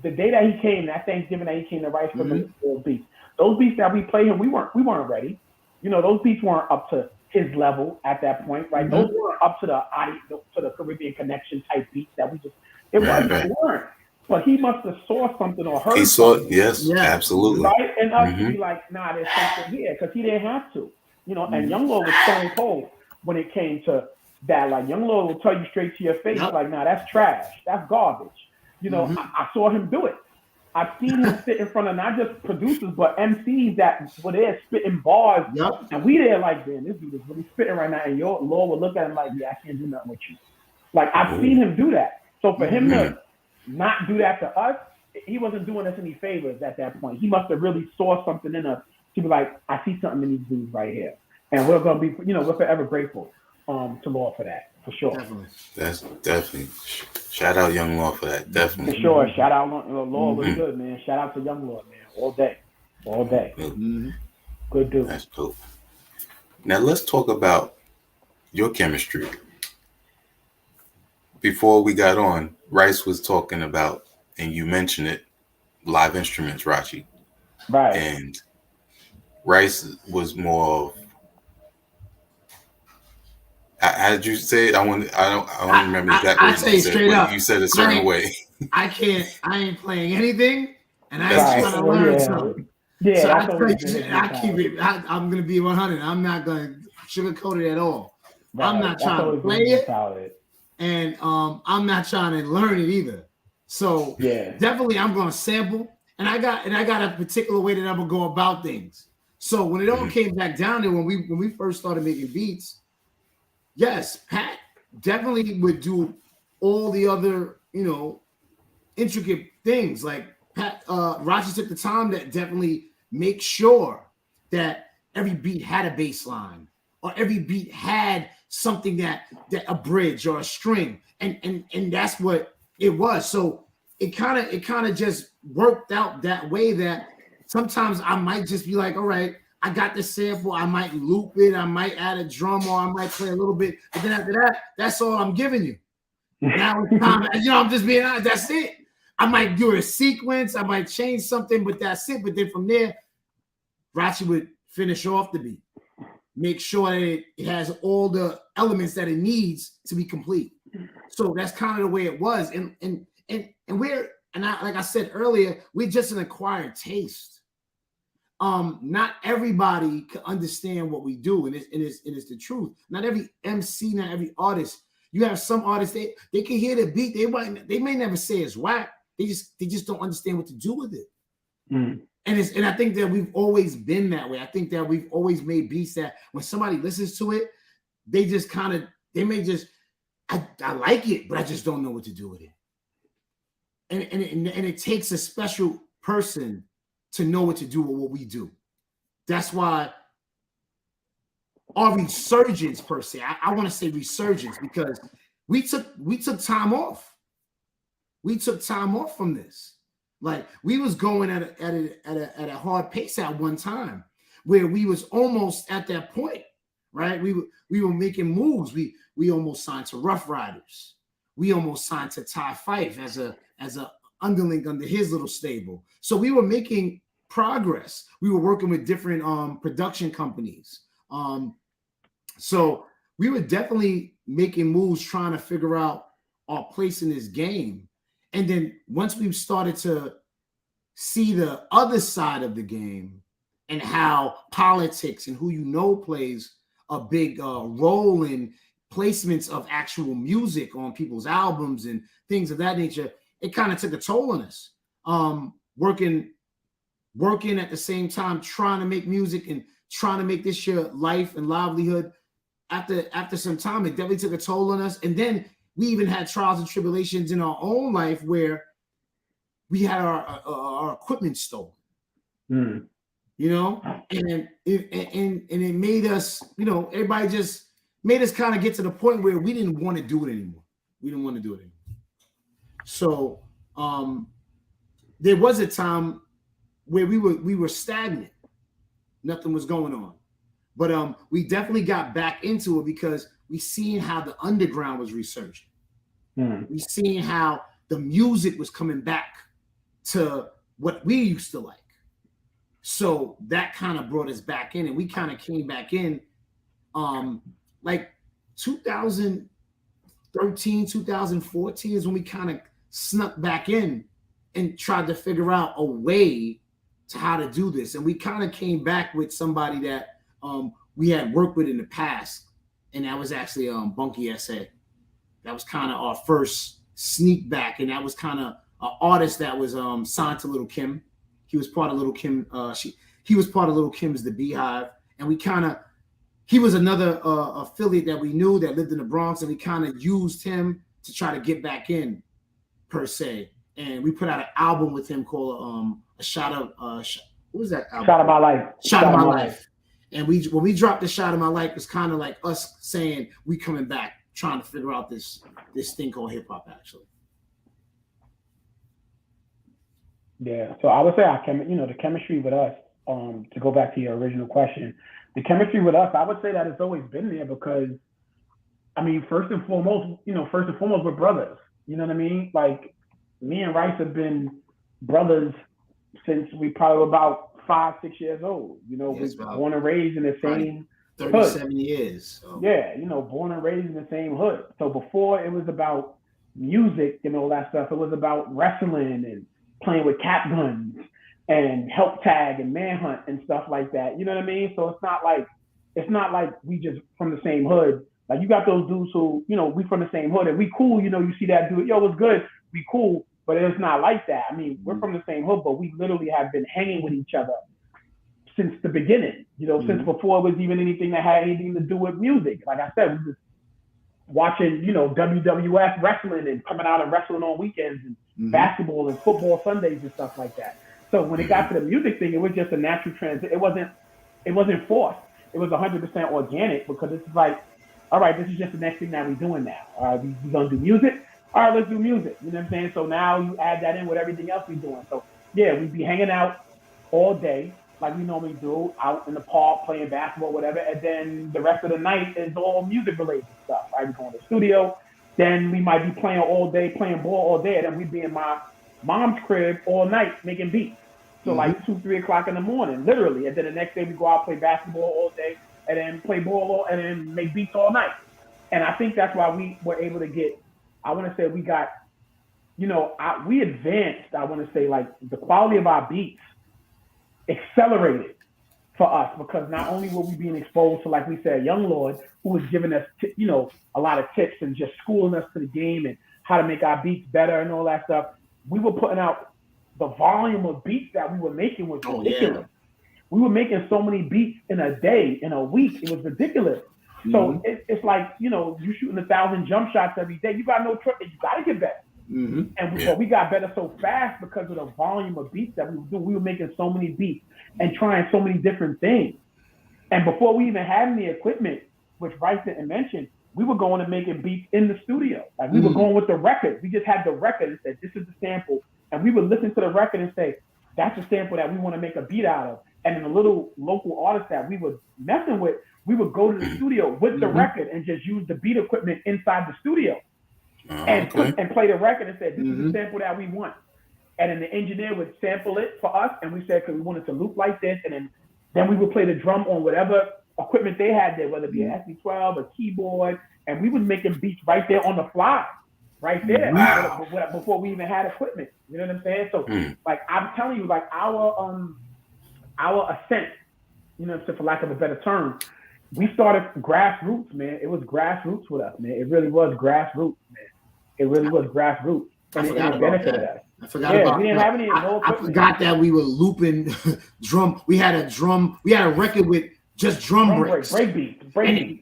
[SPEAKER 3] the day that he came, that Thanksgiving that he came to Rice for those beats that we played him, we weren't ready. Those beats weren't up to his level at that point, right? Those weren't up to the Caribbean Connection type beats that we weren't. But he must have saw something or heard.
[SPEAKER 2] He saw it, yes, absolutely.
[SPEAKER 3] Right, and us to be like, nah, there's something here, because he didn't have to, And Young Lord was stone cold when it came to that. Like Young Lord will tell you straight to your face, like, nah, that's trash, that's garbage. I saw him do it. I've seen him sit in front of not just producers, but MCs that were there spitting bars. And we there like, man, this dude is really spitting right now. And your Lord would look at him like, yeah, I can't do nothing with you. Like, I've seen him do that. So for him to not do that to us, he wasn't doing us any favors at that point. He must have really saw something in us to be like, I see something in these dudes right here. And we're going to be, we're forever grateful to Lord for that. For sure.
[SPEAKER 4] Definitely.
[SPEAKER 2] That's definitely. Shout out Young Lord for that. Definitely.
[SPEAKER 3] For sure. Shout out Lord was good, man. Shout out to Young Lord, man. All day. Good dude.
[SPEAKER 2] That's dope. Now let's talk about your chemistry. Before we got on, Rice was talking about and you mentioned it, live instruments, Rachi,
[SPEAKER 3] Right.
[SPEAKER 2] and Rice was more of, how did you say it? I don't remember exactly
[SPEAKER 4] I
[SPEAKER 2] what
[SPEAKER 4] tell
[SPEAKER 2] you
[SPEAKER 4] you
[SPEAKER 2] said,
[SPEAKER 4] straight
[SPEAKER 2] but
[SPEAKER 4] up,
[SPEAKER 2] you said a
[SPEAKER 4] I
[SPEAKER 2] certain
[SPEAKER 4] ain't,
[SPEAKER 2] way.
[SPEAKER 4] I ain't playing anything, and I ain't
[SPEAKER 2] That's
[SPEAKER 3] Right.
[SPEAKER 4] trying
[SPEAKER 2] just
[SPEAKER 4] to
[SPEAKER 3] Well,
[SPEAKER 4] learn
[SPEAKER 3] yeah.
[SPEAKER 4] something.
[SPEAKER 3] Yeah,
[SPEAKER 4] So I
[SPEAKER 3] that's
[SPEAKER 4] tell
[SPEAKER 3] always been
[SPEAKER 4] you,
[SPEAKER 3] his
[SPEAKER 4] I keep
[SPEAKER 3] mentality.
[SPEAKER 4] it. I'm gonna be 100. I'm not gonna sugarcoat it at all. I'm
[SPEAKER 3] Right.
[SPEAKER 4] not
[SPEAKER 3] That's
[SPEAKER 4] trying to
[SPEAKER 3] always been
[SPEAKER 4] play
[SPEAKER 3] his
[SPEAKER 4] it,
[SPEAKER 3] mentality.
[SPEAKER 4] and I'm not trying to learn it either. So
[SPEAKER 3] Yeah.
[SPEAKER 4] definitely, I'm gonna sample, and I got a particular way that I'm gonna go about things. So when it all
[SPEAKER 2] Mhm.
[SPEAKER 4] came back down to when we first started making beats, yes, Pat definitely would do all the other, intricate things. Like Pat, Rachi took the time that definitely make sure that every beat had a bass line, or every beat had something that a bridge or a string, and that's what it was. So it kind of just worked out that way, that sometimes I might just be like, all right, I got the sample, I might loop it, I might add a drum, or I might play a little bit, but then after that, that's all I'm giving you. Now it's time, I'm just being honest, that's it. I might do a sequence, I might change something, but that's it. But then from there, Rachi would finish off the beat, make sure that it has all the elements that it needs to be complete. So that's kind of the way it was. And we're, like I said earlier, we're just an acquired taste. Not everybody can understand what we do, and it's the truth. Not every MC, not every artist. You have some artists, they can hear the beat, they may never say it's whack. They just don't understand what to do with it.
[SPEAKER 3] Mm.
[SPEAKER 4] And I think that we've always been that way. I think that we've always made beats that when somebody listens to it, they just kind of, they may just, I like it, but I just don't know what to do with it. And it takes a special person to know what to do with what we do. That's why our resurgence, per se, I want to say resurgence, because we took time off. We took time off from this. Like, we was going at a hard pace at one time, where we was almost at that point, right? We were making moves. We almost signed to Rough Riders. We almost signed to Ty Fife as a underling under his little stable. So we were making progress. We were working with different production companies. So we were definitely making moves, trying to figure out our place in this game. And then once we started to see the other side of the game, and how politics and who plays a big role in placements of actual music on people's albums and things of that nature, it kind of took a toll on us. Working at the same time, trying to make music and trying to make this your life and livelihood. After some time, it definitely took a toll on us. And then we even had trials and tribulations in our own life, where we had our equipment stolen.
[SPEAKER 3] Mm.
[SPEAKER 4] And it made us, everybody just made us kind of get to the point where we didn't want to do it anymore. So there was a time where we were stagnant. Nothing was going on. But we definitely got back into it, because we seen how the underground was resurging.
[SPEAKER 3] Mm.
[SPEAKER 4] We seen how the music was coming back to what we used to like. So that kind of brought us back in, and we kind of came back in like 2013, 2014 is when we kind of snuck back in and tried to figure out a way to how to do this. And we kind of came back with somebody that we had worked with in the past, and that was actually Bunky SA. That was kind of our first sneak back, and that was kind of an artist that was signed to Little Kim. He was part of Little Kim. He was part of Little Kim's The Beehive, and he was another affiliate that we knew that lived in the Bronx, and we kind of used him to try to get back in, per se. And we put out an album with him called A Shot of what was that album?
[SPEAKER 3] Shot of My Life.
[SPEAKER 4] Shot of My Life. And when we dropped The Shot of My Life, it's kind of like us saying we coming back, trying to figure out this thing called hip hop, actually.
[SPEAKER 3] Yeah. So I would say the chemistry with us, to go back to your original question, the chemistry with us, I would say that it's always been there, because, I mean, first and foremost, we're brothers. You know what I mean? Like, me and Rice have been brothers since we probably were about 5, 6 years old. You know,
[SPEAKER 4] Yes,
[SPEAKER 3] we born and raised in the same hood.
[SPEAKER 4] 37 years. So.
[SPEAKER 3] Yeah, you know, born and raised in the same hood. So before it was about music and all that stuff, it was about wrestling and playing with cap guns and help tag and manhunt and stuff like that. You know what I mean? So it's not like we just from the same hood. Like you got those dudes who, you know, we from the same hood and we cool, you know, you see that dude, yo, what's good? We cool, but it's not like that. I mean, we're from the same hood, but we literally have been hanging with each other since the beginning, you know, since before it was even anything that had anything to do with music. Like I said, we was watching, you know, WWF wrestling and coming out and wrestling on weekends and basketball and football Sundays and stuff like that. So when it got to the music thing, it was just a natural transition. It wasn't forced. It was 100% organic because it's like, all right, this is just the next thing that we're doing now. All right, we're going to do music. All right, let's do music. You know what I'm saying? So now you add that in with everything else we're doing. So, yeah, we'd be hanging out all day like we normally do, out in the park, playing basketball, whatever. And then the rest of the night is all music-related stuff, right? We go to the studio. Then we might be playing all day, playing ball all day. And then we'd be in my mom's crib all night making beats. So like 2, 3 o'clock in the morning, literally. And then the next day we go out, play basketball all day, and then play ball and then make beats all night. And I think that's why we were able to get, I want to say we got, you know, we advanced, I want to say like the quality of our beats accelerated for us because not only were we being exposed to, like we said, Young Lord, who was giving us, you know, a lot of tips and just schooling us to the game and how to make our beats better and all that stuff. We were putting out the volume of beats that we were making was ridiculous. We were making so many beats in a day, in a week. It was ridiculous. So it's like, you know, you shooting 1,000 jump shots every day. You got no choice. You got to get better. And we got better so fast because of the volume of beats that we were doing. We were making so many beats and trying so many different things. And before we even had any equipment, which Rice didn't mention, we were going and making beats in the studio. Like we were going with the record. We just had the record and said, this is the sample. And we would listen to the record and say, that's the sample that we want to make a beat out of. And then the little local artists that we were messing with, we would go to the studio with the record and just use the beat equipment inside the studio and play the record and say, this is the sample that we want. And then the engineer would sample it for us. And we said, because we wanted to loop like this. And then we would play the drum on whatever equipment they had there, whether it be an SB12, a keyboard. And we was making beats right there on the fly, right there, before we even had equipment. You know what I'm saying? So, like, I'm telling you, like, our ascent, you know, for lack of a better term, we started grassroots, man. It was grassroots with us, man. It really was grassroots, man. It really was grassroots. And it benefited us.
[SPEAKER 4] I forgot about
[SPEAKER 3] we didn't have any
[SPEAKER 4] I forgot that we were looping drum. We had a record with just drum breaks.
[SPEAKER 3] Break beats.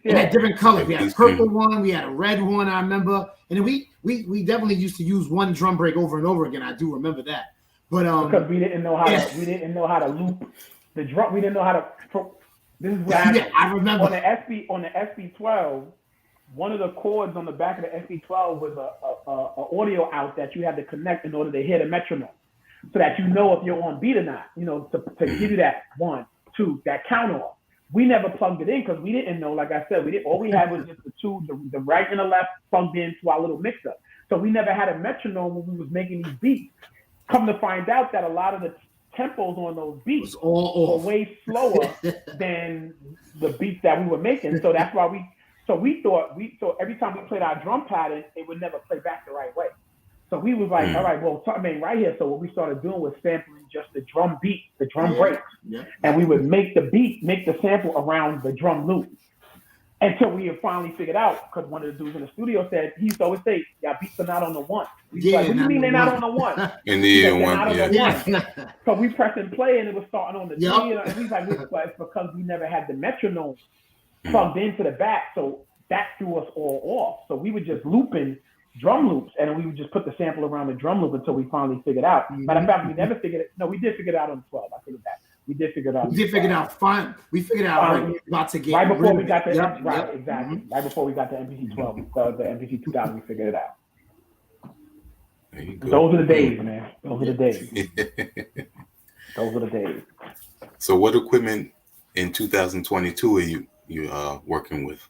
[SPEAKER 4] It had different colors. We had a purple one, we had a red one, I remember. And then we definitely used to use one drum break over and over again. I do remember that. But
[SPEAKER 3] because we didn't know how to loop the drum. We didn't know how to. This is what happened.
[SPEAKER 4] Yeah, I remember
[SPEAKER 3] on the SB12. One of the cords on the back of the SB12 was a audio out that you had to connect in order to hit a metronome, so that you know if you're on beat or not. You know, to give you that 1, 2, that count off. We never plugged it in because we didn't know. Like I said, all we had was just the two, the right and the left plugged into our little mixer. So we never had a metronome when we was making these beats. Come to find out that a lot of the tempos on those beats were way slower than the beats that we were making. So that's why we thought every time we played our drum pattern, it would never play back the right way. So we was like, all right, well, something ain't right here. So what we started doing was sampling just the drum beat, the drum breaks. Yeah. And we would make the sample around the drum loop. Until we had finally figured out, because one of the dudes in the studio said, he used to always say, y'all beats are not on the one. He's like, what do you mean they're not on the one?
[SPEAKER 2] In the one.
[SPEAKER 3] So we pressed and play and it was starting on the G. And he's like, it's because we never had the metronome plugged into the back. So that threw us all off. So we were just looping drum loops and we would just put the sample around the drum loop until we finally figured out. Matter of fact, we never figured it. No, we did figure it out on 12. I figured that. We did figure it out.
[SPEAKER 4] We figured out fine. We figured out about to get
[SPEAKER 3] right before we got the exactly. Right before we got the MPC 12, the MPC 2000, we figured it out. Those are the days, man. Those are the days. Those are the days.
[SPEAKER 2] So, what equipment in 2022 are you working with?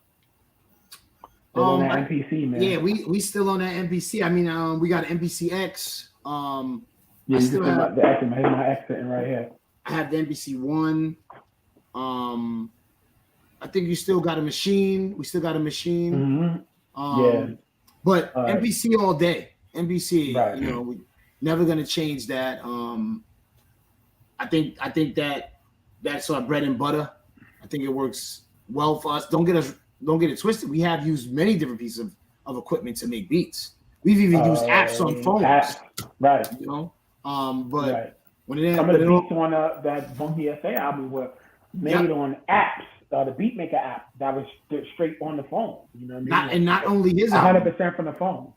[SPEAKER 3] Still on that MPC, man.
[SPEAKER 4] Yeah, we still on that MPC. I mean, we got an MPC X.
[SPEAKER 3] Yeah,
[SPEAKER 4] I
[SPEAKER 3] you
[SPEAKER 4] still
[SPEAKER 3] just
[SPEAKER 4] have
[SPEAKER 3] here's my accent right here.
[SPEAKER 4] I have the MPC one. I think you still got a machine. We still got a machine.
[SPEAKER 3] Yeah.
[SPEAKER 4] But MPC all day. MPC,
[SPEAKER 3] Right.
[SPEAKER 4] we never gonna change that. I think that's our bread and butter. I think it works well for us. Don't get it twisted. We have used many different pieces of equipment to make beats. We've even used apps on phones.
[SPEAKER 3] Right.
[SPEAKER 4] But
[SPEAKER 3] right.
[SPEAKER 4] when it
[SPEAKER 3] some of the beats on that Bunky SA album were made on apps, the Beatmaker app that was straight on the phone. You know what I mean?
[SPEAKER 4] Not only his
[SPEAKER 3] 100% from the phone.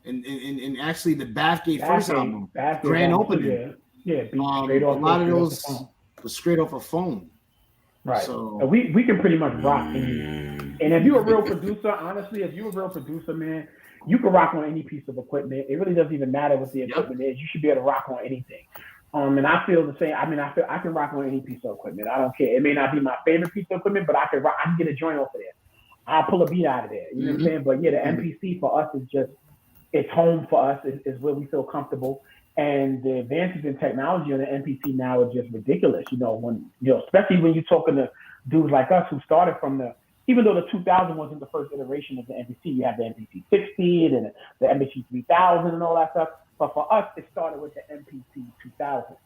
[SPEAKER 4] And actually the Bathgate first album, Grand Opening.
[SPEAKER 3] Yeah, straight off.
[SPEAKER 4] A lot of those was straight off a phone.
[SPEAKER 3] Right.
[SPEAKER 4] So
[SPEAKER 3] we can pretty much rock any. And if you're a real producer, honestly, if you're a real producer, man, you can rock on any piece of equipment. It really doesn't even matter what the equipment is. You should be able to rock on anything. And I feel the same. I mean, I can rock on any piece of equipment. I don't care. It may not be my favorite piece of equipment, but I can get a joint off of there. I'll pull a beat out of there. You know what I'm saying? But yeah, the MPC for us is just, it's home for us. Is where we feel comfortable. And the advances in technology on the MPC now are just ridiculous. Especially when you're talking to dudes like us who started from even though the 2000 wasn't the first iteration of the MPC, you have the MPC 60 and the MPC 3000 and all that stuff. But for us, it started with the MPC 2000.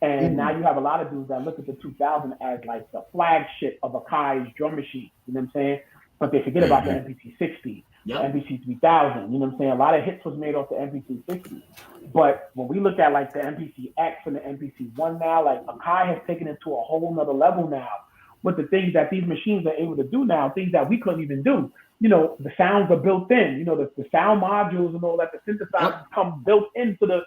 [SPEAKER 3] And now you have a lot of dudes that look at the 2000 as like the flagship of Akai's drum machine. You know what I'm saying? But they forget about the MPC 60, the MPC 3000. You know what I'm saying? A lot of hits was made off the MPC 60. But when we look at like the MPC X and the MPC 1 now, like Akai has taken it to a whole nother level now with the things that these machines are able to do now, things that we couldn't even do. The sounds are built in, the sound modules and all that, the synthesizers come built into the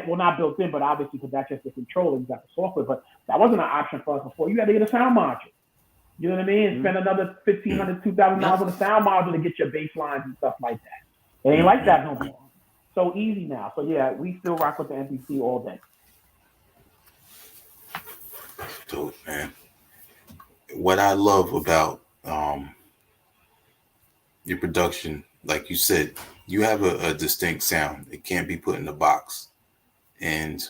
[SPEAKER 3] well, not built in, but obviously because that's just the controller, you got the software, but that wasn't an option for us before. You had to get a sound module. You know what I mean? And spend another $1,500, $2,000 on a sound module to get your bass lines and stuff like that. It ain't like that no more. So easy now. So yeah, we still rock with the MPC all day.
[SPEAKER 2] Dope, man. What I love about your production, like you said, you have a distinct sound. It can't be put in a box. And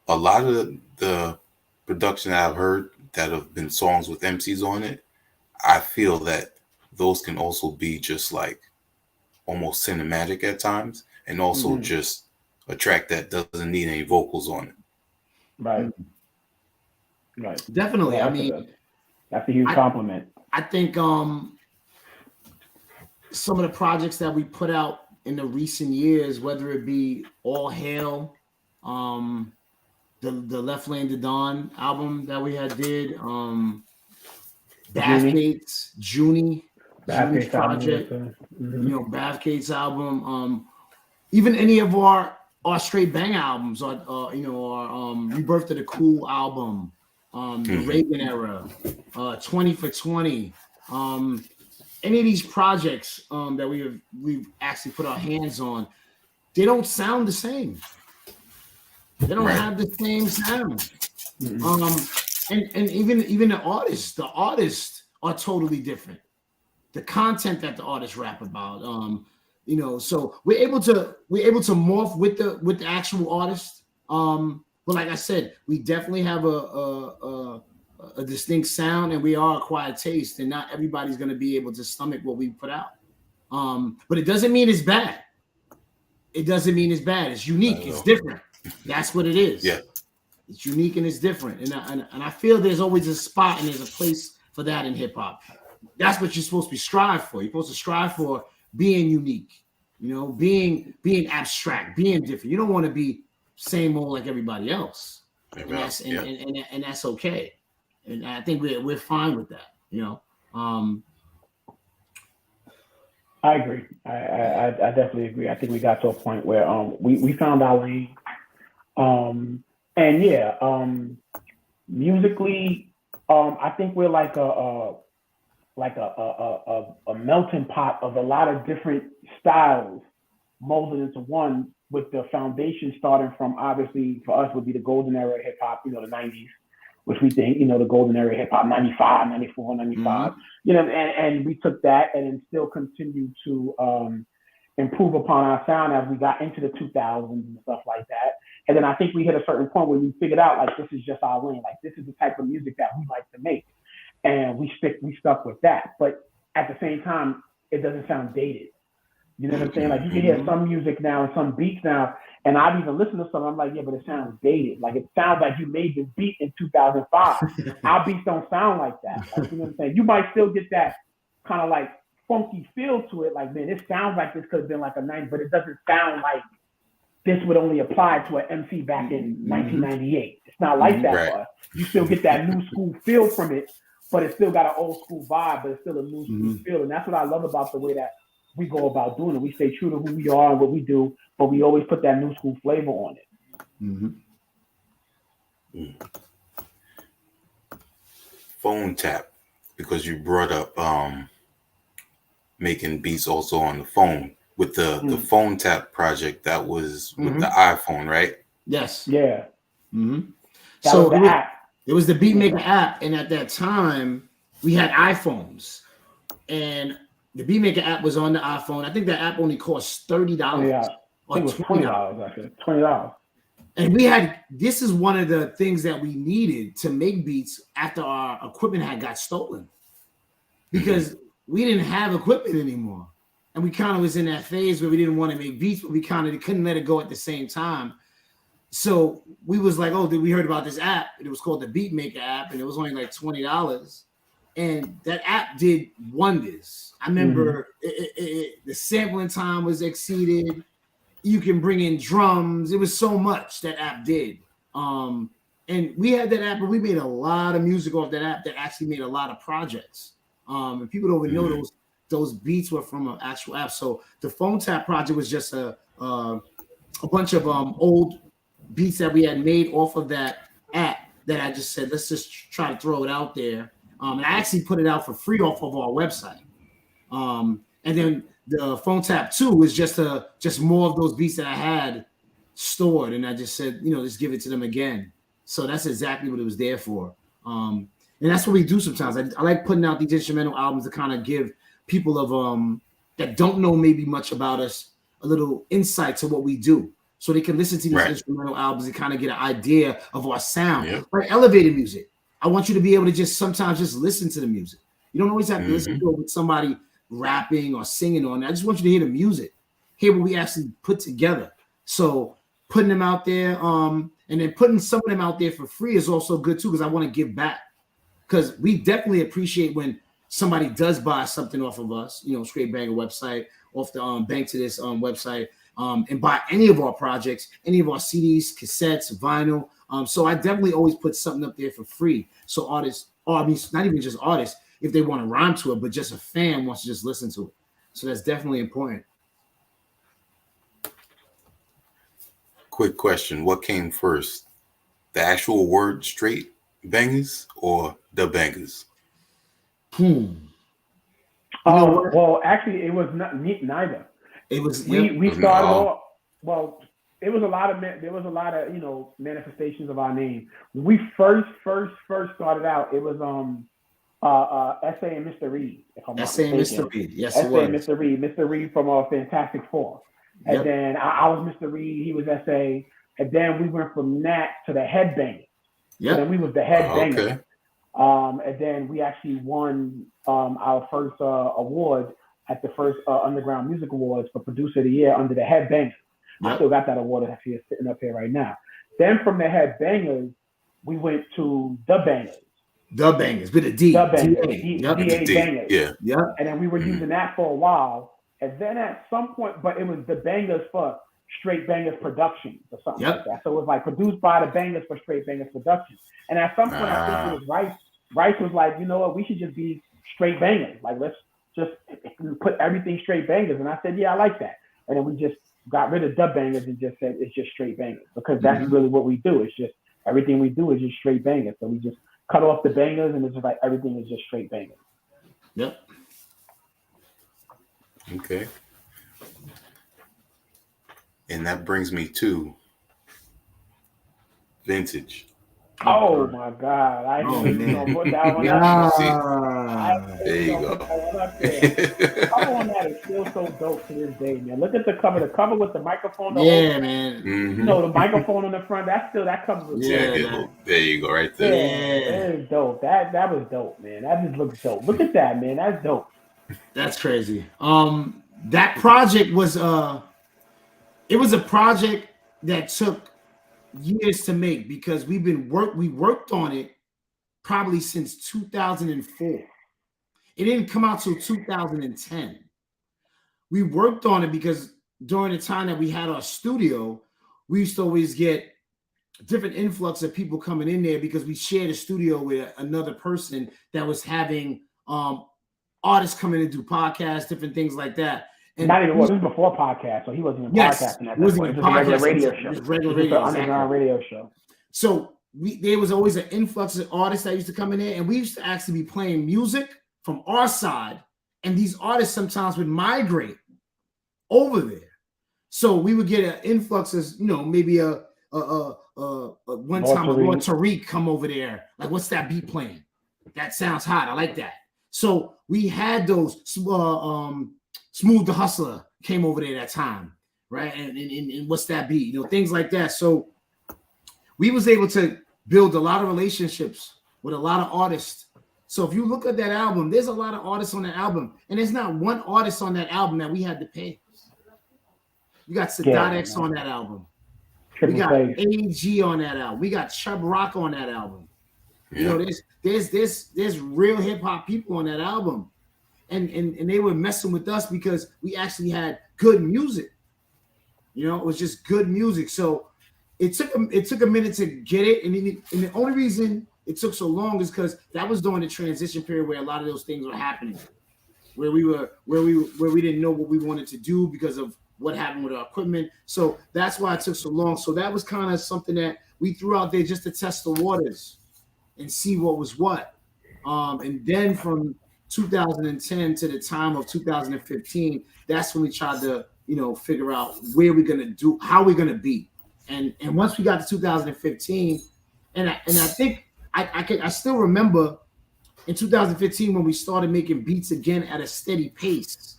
[SPEAKER 2] a lot of the production that I've heard that have been songs with MCs on it, I feel that those can also be just like almost cinematic at times, and also just a track that doesn't need any vocals on it.
[SPEAKER 3] Right. Right.
[SPEAKER 4] Definitely.
[SPEAKER 3] Yeah, that's a huge compliment.
[SPEAKER 4] I think some of the projects that we put out in the recent years, whether it be All Hail, the Left Lane to Dawn album that we did, Bathgate's Junie's project, Bathgate's album, even any of our Str8 Bangaz albums, our Rebirth of the Cool album, the Reagan era, 20 for 20, any of these projects that we've actually put our hands on, they don't sound the same. They don't have the same sound. And even the artists are totally different. The content that the artists rap about, so we're able to morph with the actual artist. But like I said, we definitely have a distinct sound, and we are a quiet taste, and not everybody's going to be able to stomach what we put out. But it doesn't mean it's bad. It's unique. It's different. That's what it is.
[SPEAKER 2] Yeah.
[SPEAKER 4] It's unique and it's different. And I feel there's always a spot and there's a place for that in hip hop. That's what you're supposed to strive for. You're supposed to strive for being unique, being abstract, being different. You don't want to be same old like everybody else. And that's okay. And I think we're fine with that,
[SPEAKER 3] I agree. I definitely agree. I think we got to a point where we found our lane. And yeah, musically, I think we're like a melting pot of a lot of different styles molded into one, with the foundation starting from, obviously for us would be the golden era of hip hop, the 90s, which we think, the golden era of hip hop, 95, 94, 95, and we took that and then still continue to improve upon our sound as we got into the 2000s and stuff like that. And then I think we hit a certain point where we figured out like this is just our lane, like this is the type of music that we like to make, and we stuck with that. But at the same time, it doesn't sound dated. You know what I'm saying? Like you can hear some music now and some beats now, and I've even listened to some. I'm like, yeah, but it sounds dated. Like it sounds like you made this beat in 2005. Our beats don't sound like that. Like, you know what I'm saying? You might still get that kind of like funky feel to it. Like, man, this sounds like this could have been like a 90, but it doesn't sound like this would only apply to an MC back in 1998. It's not like that for us. You still get that new school feel from it, but it's still got an old school vibe, but it's still a new school feel. And that's what I love about the way that we go about doing it. We stay true to who we are and what we do, but we always put that new school flavor on it.
[SPEAKER 2] Phone tap, because you brought up making beats also on the phone with the phone tap project that was with the iPhone, right?
[SPEAKER 4] Yes.
[SPEAKER 3] Yeah.
[SPEAKER 4] So it was the Beatmaker app, and at that time we had iPhones, and the Beatmaker app was on the iPhone. I think that app only cost $30.
[SPEAKER 3] Yeah, I think it was $20 actually. $20.
[SPEAKER 4] And we had, this is one of the things that we needed to make beats after our equipment had got stolen, because we didn't have equipment anymore. And we kind of was in that phase where we didn't want to make beats, but we kind of couldn't let it go at the same time. So we was like, oh, we heard about this app. It was called the Beatmaker app, and it was only like $20. And that app did wonders. I remember the sampling time was exceeded. You can bring in drums. It was so much that app did. And we had that app, and we made a lot of music off that app that actually made a lot of projects. And people don't even know those beats were from an actual app. So the Phone Tap project was just a bunch of old beats that we had made off of that app that I just said, let's just try to throw it out there. And I actually put it out for free off of our website. And then the Phone Tap 2 was just more of those beats that I had stored, and I just said, just give it to them again. So that's exactly what it was there for. And that's what we do sometimes. I like putting out these instrumental albums to kind of give people of that don't know maybe much about us a little insight to what we do, so they can listen to these instrumental albums and kind of get an idea of our sound. Like elevator music, I want you to be able to sometimes just listen to the music. You don't always have to listen to it with somebody rapping or singing on it. I just want you to hear the music, hear what we actually put together. So putting them out there, and then putting some of them out there for free is also good too, because I want to give back. Because we definitely appreciate when somebody does buy something off of us, Str8 Bangaz website, off the Bank to This website, and buy any of our projects, any of our CDs, cassettes, vinyl. So I definitely always put something up there for free. So artists, or I mean, not even just artists, if they want to rhyme to it, but just a fan wants to just listen to it. So that's definitely important.
[SPEAKER 2] Quick question. What came first? The actual word Str8 Bangaz or the Bangaz?
[SPEAKER 3] Well, actually, it was not neither.
[SPEAKER 4] It was
[SPEAKER 3] we started off. Well, there was a lot of manifestations of our name. When we first started out, it was S.A. and Mr. Reed.
[SPEAKER 4] S.A. and Mr. Reed, yes,
[SPEAKER 3] S.A. and Mr. Reed. Mr. Reed from Fantastic Four. And then I was Mr. Reed, he was S.A. And then we went from that to the Headbangers. Yeah. And then we was the Headbangers. And then we actually won our first award at the first Underground Music Awards for Producer of the Year under the Headbangers. I still got that award actually sitting up here right now. Then from the Headbangers, we went to the Bangaz.
[SPEAKER 4] The Bangaz, with a D.
[SPEAKER 3] The Bangaz. D-A Bangaz.
[SPEAKER 4] Yeah.
[SPEAKER 3] And then we were using that for a while. And then at some point, but it was the Bangaz for Str8 Bangaz Productions or something like that. So it was like produced by the Bangaz for Str8 Bangaz Productions. And at some point, I think it was Rice. Rice was like, you know what, we should just be Str8 Bangaz. Like, let's just put everything Str8 Bangaz. And I said, yeah, I like that. And then we just got rid of the Bangaz and just said it's just Str8 Bangaz, because that's really what we do. It's just everything we do is just Str8 Bangaz. So we just cut off the Bangaz, and it's just like everything is just Str8 Bangaz.
[SPEAKER 4] Yep.
[SPEAKER 2] Okay. And that brings me to vintage.
[SPEAKER 3] Oh my God! I
[SPEAKER 4] Oh
[SPEAKER 3] knew you was gonna
[SPEAKER 4] man.
[SPEAKER 3] put that one up there.
[SPEAKER 2] See,
[SPEAKER 3] I
[SPEAKER 4] Yeah.
[SPEAKER 3] knew
[SPEAKER 2] there
[SPEAKER 3] you
[SPEAKER 2] you
[SPEAKER 3] was gonna
[SPEAKER 2] go.
[SPEAKER 3] put that one up there. The cover on that is still so dope to this day, man. Look at the cover. The cover with the microphone the whole
[SPEAKER 4] Yeah,
[SPEAKER 3] time.
[SPEAKER 4] man.
[SPEAKER 2] Hmm.
[SPEAKER 3] The microphone on the front. That's still that cover was
[SPEAKER 2] Yeah,
[SPEAKER 3] dope.
[SPEAKER 4] Yeah,
[SPEAKER 2] get a
[SPEAKER 4] that.
[SPEAKER 2] little. There you go, right there.
[SPEAKER 3] Yeah,
[SPEAKER 4] Yeah.
[SPEAKER 3] it is dope. That was dope, man. That just looks dope. Look at that, man. That's dope.
[SPEAKER 4] That's crazy. That project was it was a project that took years to make because we worked on it probably since 2004. It didn't come out till 2010. We worked on it because during the time that we had our studio, we used to always get different influx of people coming in there because we shared a studio with another person that was having artists coming and do podcasts, different things like that. And
[SPEAKER 3] Not even well. This is before podcast, so he wasn't even
[SPEAKER 4] yes,
[SPEAKER 3] podcasting
[SPEAKER 4] it
[SPEAKER 3] at that
[SPEAKER 4] wasn't
[SPEAKER 3] point.
[SPEAKER 4] even
[SPEAKER 3] It was just a regular
[SPEAKER 4] podcasting,
[SPEAKER 3] radio show.
[SPEAKER 4] just regular
[SPEAKER 3] It was just
[SPEAKER 4] radio,
[SPEAKER 3] an
[SPEAKER 4] exactly.
[SPEAKER 3] underground radio show.
[SPEAKER 4] So there was always an influx of artists that used to come in there, and we used to actually be playing music from our side, and these artists sometimes would migrate over there. So we would get an influx of, maybe a one
[SPEAKER 3] Lord
[SPEAKER 4] time a Lord
[SPEAKER 3] Tariq.
[SPEAKER 4] Tariq come over there. Like, what's that beat playing? That sounds hot. I like that. So we had those. Smooth the Hustler came over there that time, right? And what's that beat? Things like that. So we was able to build a lot of relationships with a lot of artists. So if you look at that album, there's a lot of artists on that album, and there's not one artist on that album that we had to pay. We got Sadat X on that album. We
[SPEAKER 3] Triple
[SPEAKER 4] got
[SPEAKER 3] Face.
[SPEAKER 4] AG on that album. We got Chubb Rock on that album.
[SPEAKER 2] Yeah.
[SPEAKER 4] There's real hip hop people on that album, and they were messing with us because we actually had good music. It was just good music. So it took a minute to get it, and the only reason it took so long is because that was during the transition period where a lot of those things were happening, where we didn't know what we wanted to do because of what happened with our equipment. So that's why it took so long. So that was kind of something that we threw out there just to test the waters and see what was what. And then from 2010 to the time of 2015, that's when we tried to, figure out where we're gonna do, how we're gonna be. And once we got to 2015, and I think I still remember in 2015 when we started making beats again at a steady pace.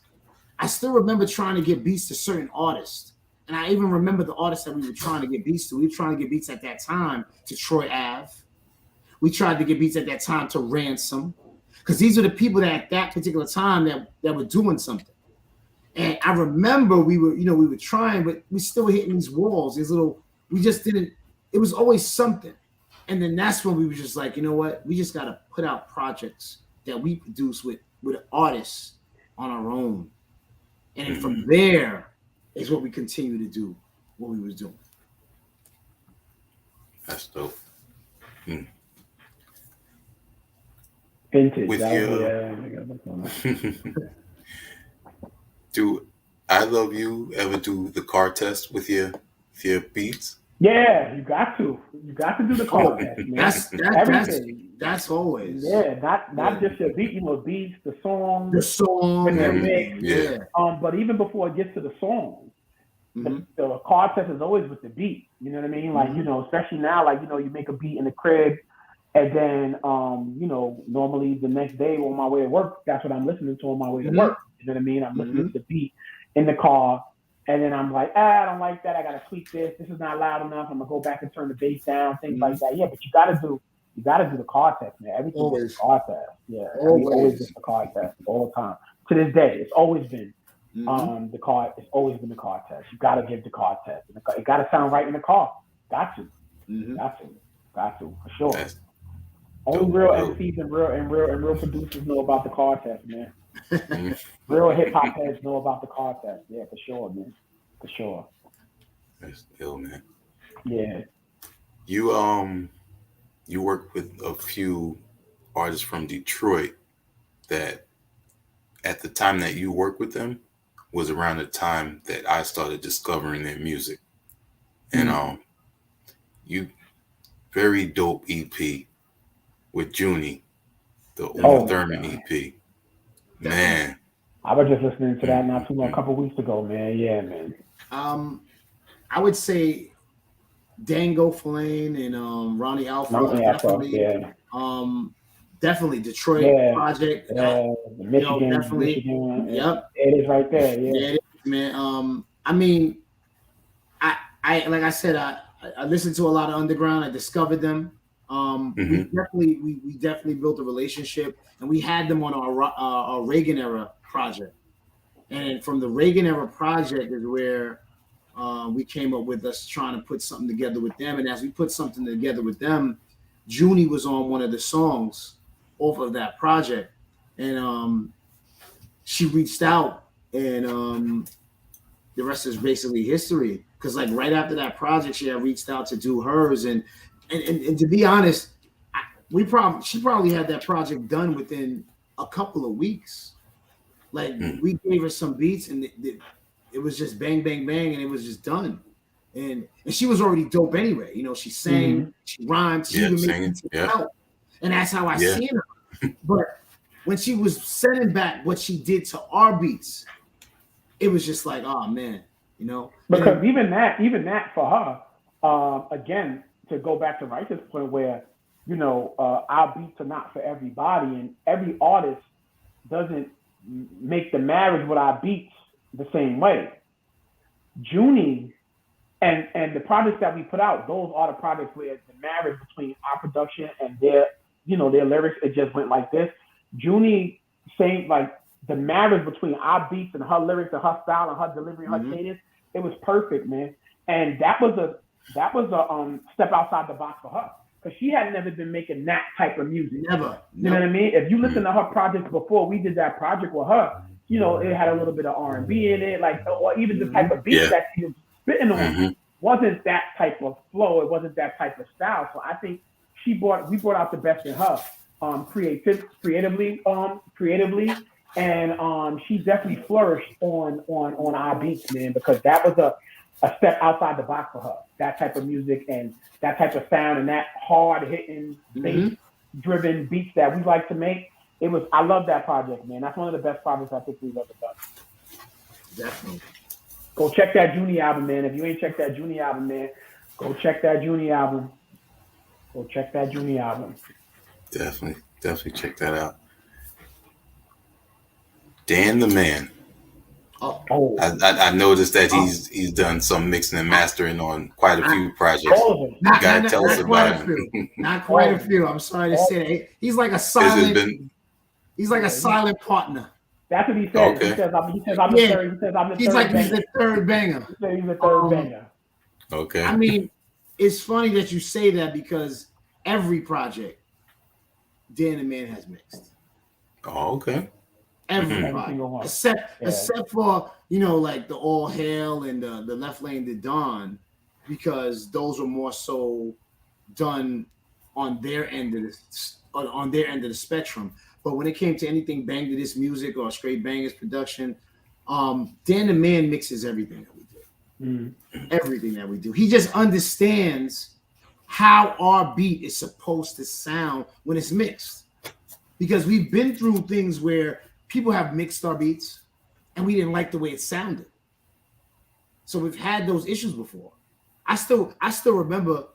[SPEAKER 4] I still remember trying to get beats to certain artists. And I even remember the artists that we were trying to get beats to. We were trying to get beats at that time to Troy Ave. We tried to get beats at that time to Ransom. Because these are the people that at that particular time that were doing something. And I remember we were trying, but we still were hitting these walls, we just didn't, it was always something. And then that's when we were just like, you know what? We just got to put out projects that we produce with artists on our own. And then from there is what we continue to do, what we was doing.
[SPEAKER 2] That's dope.
[SPEAKER 3] Vintage.
[SPEAKER 2] With
[SPEAKER 3] Yeah.
[SPEAKER 2] Do I Love You ever do the car test with your beats?
[SPEAKER 3] Yeah, you got to. You got to do the car test, man. Everything.
[SPEAKER 4] That's always.
[SPEAKER 3] Yeah, not just your beat, beats, the song,
[SPEAKER 4] and
[SPEAKER 3] everything.
[SPEAKER 2] Yeah.
[SPEAKER 3] But even before it gets to the song, the car test is always with the beat. You know what I mean? Like, especially now, like, you make a beat in the crib, and then, normally the next day on my way to work, that's what I'm listening to on my way to work. You know what I mean? I'm listening to the beat in the car, and then I'm like, I don't like that. I got to tweak this. This is not loud enough. I'm going to go back and turn the bass down, things like that. Yeah, but you got to do the car test, man. Everything is a car test. Yeah, always just the car test all the time. To this day, it's always been it's always been the car test. You got to give the car test. It got to sound right in the car. Got to. Got to, for sure. Only real MCs and real producers know about the car test, man. Real hip hop heads know about the car test. Yeah, for sure, man. For sure.
[SPEAKER 2] That's ill, man.
[SPEAKER 3] Yeah.
[SPEAKER 2] You work with a few artists from Detroit that at the time that you worked with them was around the time that I started discovering their music. And you very dope EP with Junie, the Uma Thurman EP. Man.
[SPEAKER 3] I was just listening to that not too long, a couple weeks ago, man. Yeah, man.
[SPEAKER 4] I would say Dango Flame and Ronnie Alpha,
[SPEAKER 3] Mountain Afro,
[SPEAKER 4] definitely.
[SPEAKER 3] yeah.
[SPEAKER 4] Definitely Detroit
[SPEAKER 3] Yeah,
[SPEAKER 4] Project.
[SPEAKER 3] yeah,
[SPEAKER 4] Definitely.
[SPEAKER 3] Michigan.
[SPEAKER 4] Yep.
[SPEAKER 3] It is right there. Yeah.
[SPEAKER 4] Yeah, it is, man. I mean, I like I said, I listened to a lot of underground. I discovered them. We
[SPEAKER 2] Mm-hmm.
[SPEAKER 4] definitely built a relationship, and we had them on our Reagan era project. And from the Reagan era project is where we came up with us trying to put something together with them. And as we put something together with them, Junie was on one of the songs off of that project, and she reached out, and the rest is basically history. Because like right after that project, she had reached out to do hers, and to be honest, she probably had that project done within a couple of weeks. Like we gave her some beats, and it was just bang, bang, bang, and it was just done. And she was already dope anyway. You know, she sang, she rhymed, she even made
[SPEAKER 2] Singing.
[SPEAKER 4] beats
[SPEAKER 2] Yeah.
[SPEAKER 4] herself. And that's how I seen her. But when she was sending back what she did to our beats, it was just like, oh man, you know.
[SPEAKER 3] Because even that for her, again, to go back to Righteous point where, you know, our beats are not for everybody, and every artist doesn't make the marriage with our beats the same way. Junie and the projects that we put out, those are the projects where the marriage between our production and their, you know, their lyrics, it just went like this. Junie saying like the marriage between our beats and her lyrics and her style and her delivery and her cadence, it was perfect, man. And that was a step outside the box for her. Because she had never been making that type of music.
[SPEAKER 4] Never.
[SPEAKER 3] You know what I mean? If you listen to her projects before we did that project with her, you know, it had a little bit of R&B in it, like, or even the type of beat that she was spitting on wasn't that type of flow. It wasn't that type of style. So I think we brought out the best in her, creatively, and she definitely flourished on our beats, man, because that was a step outside the box for her. That type of music and that type of sound and that hard hitting bass driven beats that we like to make. I love that project, man. That's one of the best projects I think we've ever done.
[SPEAKER 4] Definitely.
[SPEAKER 3] Go check that Junie album, man. If you ain't checked that Junie album, man, go check that Junie album. Go check that Junie album.
[SPEAKER 2] Definitely check that out. Dan the Man.
[SPEAKER 4] Oh.
[SPEAKER 2] I noticed that he's done some mixing and mastering on quite a few projects. You gotta tell us about him.
[SPEAKER 4] Not quite a few. I'm sorry to say that. He's like a silent. He's like a silent partner.
[SPEAKER 3] That's what he said.
[SPEAKER 2] Okay.
[SPEAKER 3] He says I'm the third. He says I'm the
[SPEAKER 4] he's
[SPEAKER 3] third.
[SPEAKER 4] Like
[SPEAKER 3] banger.
[SPEAKER 4] He's the third banger.
[SPEAKER 3] He said he's the third banger.
[SPEAKER 2] Okay.
[SPEAKER 4] I mean, it's funny that you say that because every project Dan the Man has mixed.
[SPEAKER 2] Oh, okay.
[SPEAKER 4] Every project, except for, you know, like the All Hail and the Left Lane to Dawn, because those were more so done on their end of the spectrum. But when it came to anything Bang to This Music or Straight Bangers production, Dan the Man mixes everything that we do. Everything that we do. He just understands how our beat is supposed to sound when it's mixed. Because we've been through things where people have mixed our beats and we didn't like the way it sounded. So we've had those issues before. I still remember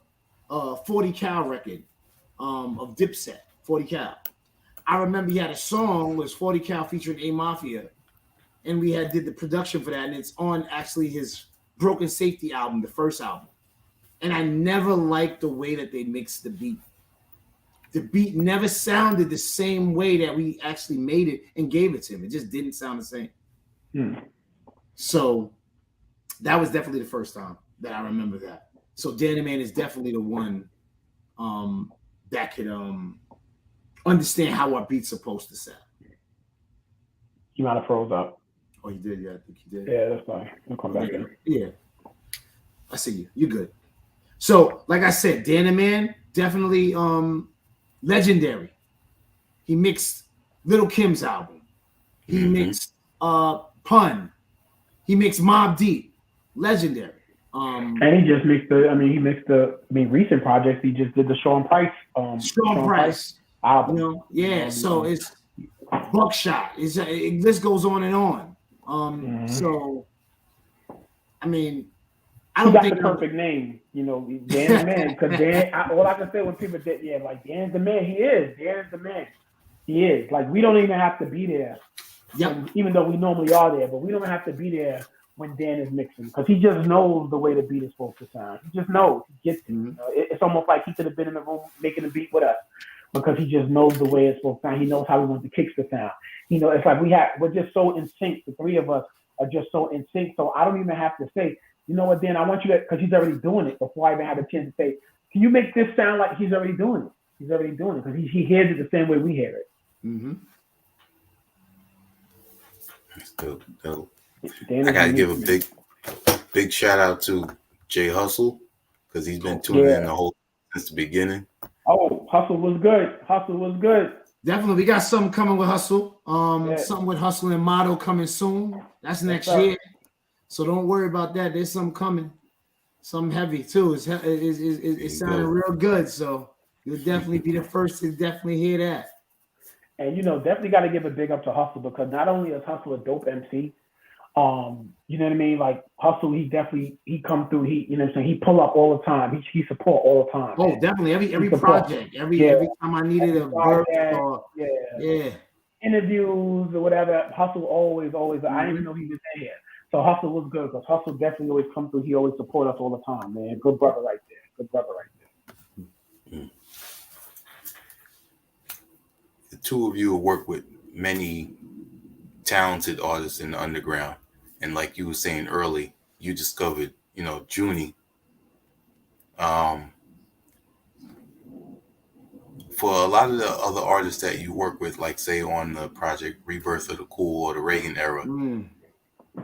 [SPEAKER 4] 40 Cal record of Dipset, 40 Cal. I remember he had a song was 40 Cal featuring A Mafia, and we did the production for that, and it's on actually his Broken Safety album, the first album. And I never liked the way that they mixed the beat. The beat never sounded the same way that we actually made it and gave it to him. It just didn't sound the same. So that was definitely the first time that I remember that. So Dan the Man is definitely the one that could understand how our beat's supposed to sound.
[SPEAKER 3] You might have froze up.
[SPEAKER 4] Oh, you did? Yeah, I think you did.
[SPEAKER 3] Yeah, that's fine. I'll come back in.
[SPEAKER 4] Yeah. I see you. You're good. So, like I said, Dan the Man, definitely legendary. He mixed Little Kim's album. He mixed Pun. He mixed Mobb Deep. Legendary.
[SPEAKER 3] And he just mixed recent projects. He just did the Sean Price.
[SPEAKER 4] Sean Price album. You know, yeah. So it's Buckshot. This goes on and on. So, I mean, I
[SPEAKER 3] He
[SPEAKER 4] don't
[SPEAKER 3] got
[SPEAKER 4] think
[SPEAKER 3] the perfect name, Dan's the man. Because all I can say when people did, like Dan's the man. He is. Dan is the man. He is. Like we don't even have to be there.
[SPEAKER 4] Yep.
[SPEAKER 3] Even though we normally are there, but we don't have to be there when Dan is mixing because he just knows the way the beat is supposed to sound. He just knows. He gets it.
[SPEAKER 4] Mhm.
[SPEAKER 3] It's almost like he could have been in the room making a beat with us because he just knows the way it's supposed to sound. He knows how we want the kicks to sound. It's like we're just so in sync. The three of us are just so in sync. So I don't even have to say, you know what, Dan, I want you to, because he's already doing it before I even have a chance to say, can you make this sound like he's already doing it? He's already doing it because he hears it the same way we hear it.
[SPEAKER 4] Mm-hmm.
[SPEAKER 2] That's dope.
[SPEAKER 3] Dan
[SPEAKER 2] I gotta
[SPEAKER 3] is
[SPEAKER 2] give a
[SPEAKER 3] unique.
[SPEAKER 2] big shout out to Jay Hustle because he's been tuning in the whole since the beginning.
[SPEAKER 3] Oh, Hustle was good. Hustle was good.
[SPEAKER 4] Definitely, we got something coming with Hustle. Something with Hustle and Motto coming soon. That's next year, so don't worry about that. There's something coming, something heavy too. It's sounding real good, so you'll definitely be the first to definitely hear that.
[SPEAKER 3] And definitely got to give a big up to Hustle because not only is Hustle a dope MC, you know what I mean? Like Hustle, he come through. He pull up all the time. He support all the time.
[SPEAKER 4] Oh, man. Definitely every project, every time I needed a verse or
[SPEAKER 3] interviews or whatever. Hustle always. Mm-hmm. I didn't even know he was in here. So Hustle was good because Hustle definitely always come through. He always support us all the time, man. Good brother right there.
[SPEAKER 2] Mm. The two of you work with many talented artists in the underground, and like you were saying early, you discovered, Junie. For a lot of the other artists that you work with, like say on the project Rebirth of the Cool or the Reagan era,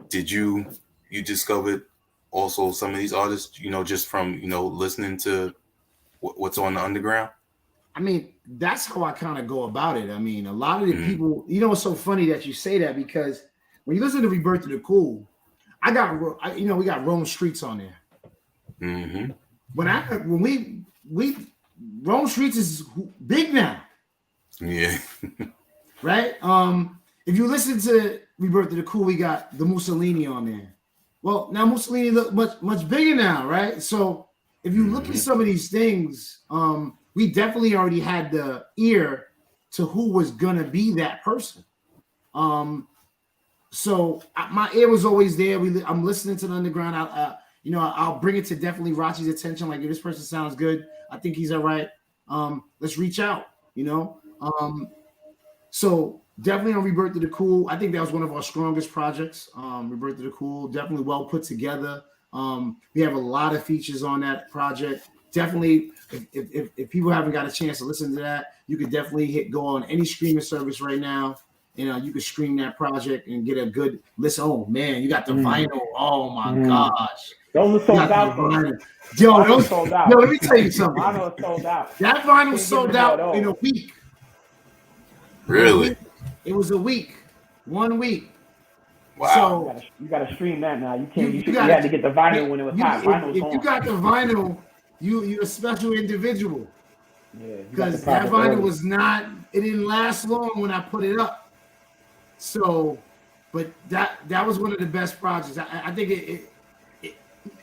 [SPEAKER 2] did you discovered also some of these artists, just from listening to what's on the underground?
[SPEAKER 4] I mean, that's how I kind of go about it. I mean, a lot of the people, it's so funny that you say that because when you listen to Rebirth of the Cool, we got Rome Streets on there.
[SPEAKER 2] Mm-hmm.
[SPEAKER 4] When we Rome Streets is big now.
[SPEAKER 2] Yeah.
[SPEAKER 4] Right? If you listen to Rebirth of the Cool, we got the Mussolini on there. Well, now Mussolini look much bigger now, right? So if you look at some of these things, we definitely already had the ear to who was gonna be that person. So my ear was always there. I'm listening to the underground. I'll bring it to definitely Rachi's attention. Like, if this person sounds good, I think he's all right. Let's reach out. So definitely on Rebirth of the Cool, I think that was one of our strongest projects. Rebirth of the Cool, definitely well put together. We have a lot of features on that project. Definitely, if people haven't got a chance to listen to that, you could definitely go on any streaming service right now. You could stream that project and get a good listen. Oh man, you got the vinyl. Oh my gosh.
[SPEAKER 3] Those are sold out.
[SPEAKER 4] Yo, let me tell you something.
[SPEAKER 3] Vinyl is sold out.
[SPEAKER 4] That vinyl sold out in a week.
[SPEAKER 2] Really?
[SPEAKER 4] It was a week. 1 week.
[SPEAKER 2] Wow.
[SPEAKER 3] So you gotta stream that now. You can't. You had to get the vinyl when it was hot.
[SPEAKER 4] If you got the vinyl, you're a special individual.
[SPEAKER 3] Yeah.
[SPEAKER 4] Because that vinyl was not. It didn't last long when I put it up. So, but that was one of the best projects. I think it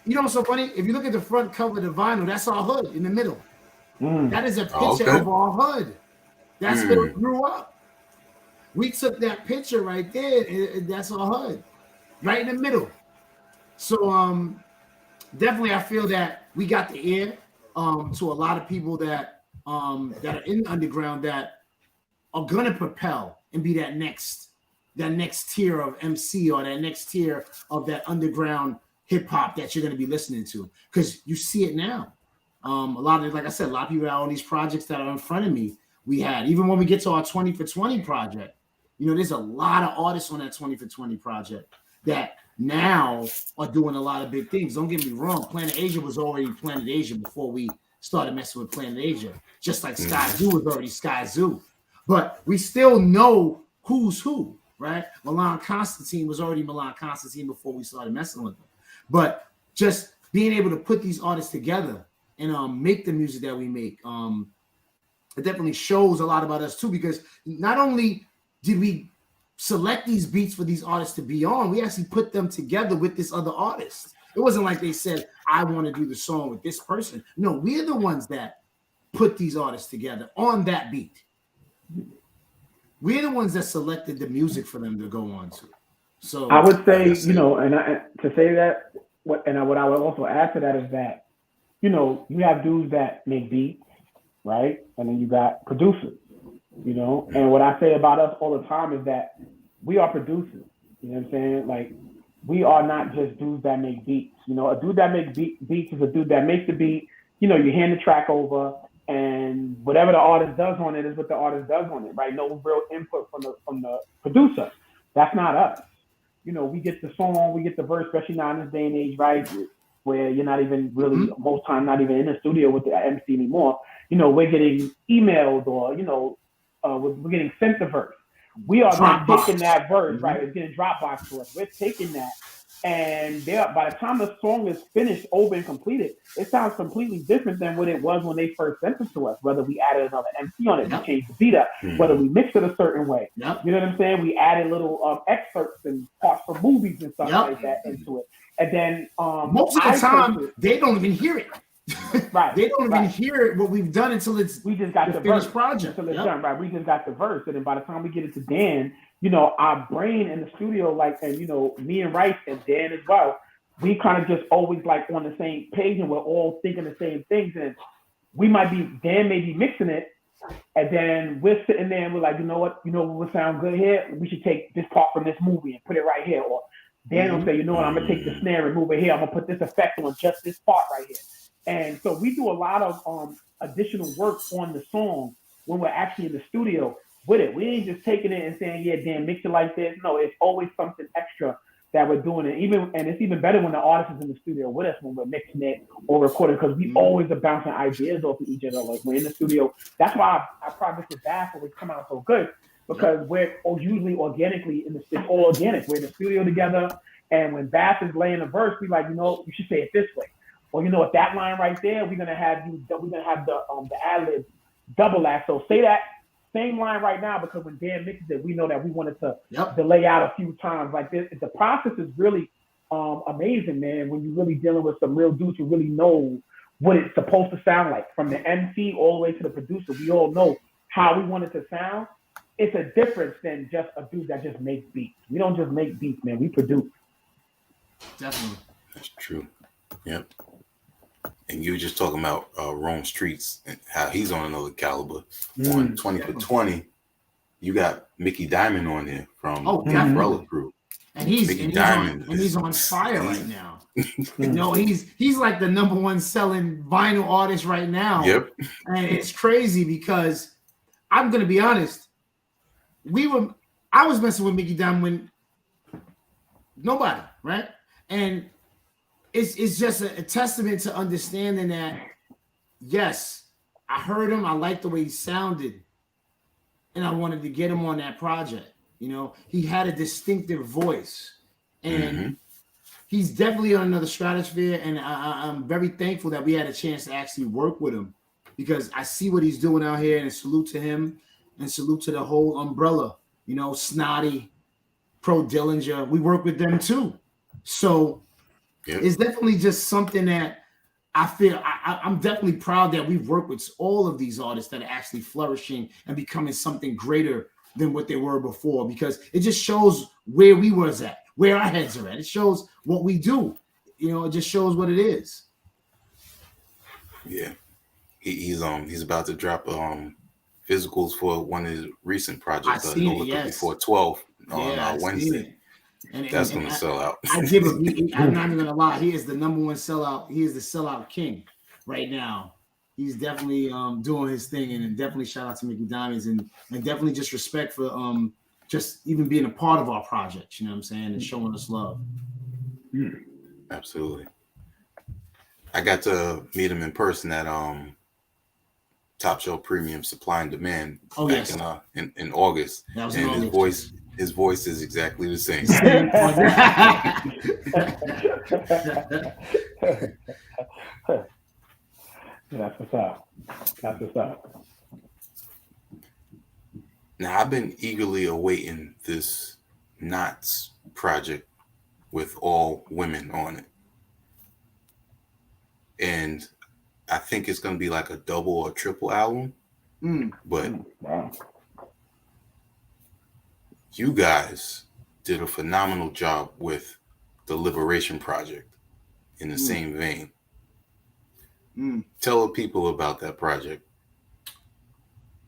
[SPEAKER 4] what's so funny? If you look at the front cover of the vinyl, that's our hood in the middle. That is a picture of our hood. That's where we grew up. We took that picture right there, and that's our hood, right in the middle. So definitely, I feel that we got the ear to a lot of people that are in the underground that are gonna propel and be that next tier of MC or that next tier of that underground hip hop that you're gonna be listening to, because you see it now. A lot of, like I said, a lot of people are on these projects that are in front of me. We had, even when we get to our 20 for 20 project, there's a lot of artists on that 20 for 20 project that now are doing a lot of big things. Don't get me wrong, Planet Asia was already Planet Asia before we started messing with Planet Asia, just like Sky Zoo was already Sky Zoo. But we still know who's who, right? Milan Constantine was already Milan Constantine before we started messing with them. But just being able to put these artists together and make the music that we make, it definitely shows a lot about us too, because not only did we select these beats for these artists to be on, we actually put them together with this other artist. It wasn't like they said, I want to do the song with this person. No, we're the ones that put these artists together on that beat. We're the ones that selected the music for them to go on to. So
[SPEAKER 3] I would say,
[SPEAKER 2] That's it.
[SPEAKER 3] to say that, what I would also add to that is that, you have dudes that make beats, right? And then you got producers, And what I say about us all the time is that we are producers. You know what I'm saying? Like, we are not just dudes that make beats. A dude that makes beats is a dude that makes the beat. You hand the track over, and whatever the artist does on it is what the artist does on it, right? No real input from the producer. That's not us. We get the song, we get the verse, especially now in this day and age, right? Where you're not even really, most time, not even in the studio with the MC anymore. We're getting emailed or, we're getting sent the verse. We are not taking that verse, right? It's getting Dropbox to us. We're taking that. And by the time the song is finished, over and completed, it sounds completely different than what it was when they first sent it to us. Whether we added another MC on it, we changed the beat up, whether we mixed it a certain way.
[SPEAKER 4] Yep.
[SPEAKER 3] You know what I'm saying? We added little excerpts and parts from movies and stuff like that into it. And then
[SPEAKER 4] most of the time, they don't even hear it.
[SPEAKER 3] Right.
[SPEAKER 4] They don't even hear what we've done until
[SPEAKER 3] we just got the
[SPEAKER 4] finished
[SPEAKER 3] verse
[SPEAKER 4] project.
[SPEAKER 3] Until it's done, right? We just got the verse, and then by the time we get it to Dan, our brain in the studio, and me and Rice and Dan as well, we kind of just always like on the same page, and we're all thinking the same things. And Dan may be mixing it, and then we're sitting there and we're like, what would sound good here? We should take this part from this movie and put it right here. Or Dan will say, I'm gonna take the snare and move it here. I'm gonna put this effect on just this part right here. And so we do a lot of additional work on the song when we're actually in the studio with it. We ain't just taking it and saying, yeah, Dan, mix it like this. No, it's always something extra that we're doing. And it's even better when the artist is in the studio with us when we're mixing it or recording, because we always are bouncing ideas off of each other. Like, we're in the studio. That's why our projects with Bath always come out so good, because we're usually organically it's all organic. We're in the studio together, and when Bath is laying a verse, we like, you should say it this way. Or at that line right there, we're gonna have the ad lib double that. So say that same line right now, because when Dan mixes it, we know that we wanted to delay out a few times. Like this, the process is really amazing, man. When you're really dealing with some real dudes who really know what it's supposed to sound like, from the MC all the way to the producer, we all know how we want it to sound. It's a difference than just a dude that just makes beats. We don't just make beats, man. We produce.
[SPEAKER 4] Definitely,
[SPEAKER 2] that's true. Yep. And you were just talking about Rome Streets and how he's on another caliber. On 20 for 20, you got Mickey Diamond on there from the Umbrella Crew.
[SPEAKER 4] And he's on fire right now. He's like the number one selling vinyl artist right now.
[SPEAKER 2] Yep.
[SPEAKER 4] And it's crazy because I'm gonna be honest. I was messing with Mickey Diamond when nobody, right? And it's just a testament to understanding that, yes, I heard him. I liked the way he sounded, and I wanted to get him on that project. He had a distinctive voice, and he's definitely on another stratosphere. And I'm very thankful that we had a chance to actually work with him, because I see what he's doing out here, and salute to him, and salute to the whole Umbrella. Snotty, Pro Dillinger. We work with them too, so. Yep. It's definitely just something that I feel I'm definitely proud that we've worked with all of these artists that are actually flourishing and becoming something greater than what they were before, because it just shows where we was at, where our heads are at. It shows what we do. It just shows what it is.
[SPEAKER 2] Yeah. He's about to drop physicals for one of his recent projects. Before 12 on Wednesday. That's going to sell out.
[SPEAKER 4] I'm not even going to lie. He is the number one sellout. He is the sellout king right now. He's definitely doing his thing, and definitely shout out to Mickey Diamonds, and definitely just respect for just even being a part of our project. You know what I'm saying? And showing us love.
[SPEAKER 2] Absolutely. I got to meet him in person at Top Shelf Premium Supply and Demand back in August.
[SPEAKER 4] And
[SPEAKER 2] his voice is exactly the same.
[SPEAKER 3] That's what's up.
[SPEAKER 2] Now, I've been eagerly awaiting this Knots project with all women on it. and I think it's gonna be like a double or triple album. But
[SPEAKER 3] Wow.
[SPEAKER 2] you guys did a phenomenal job with the Liberation Project in the same vein. Tell the people about that project.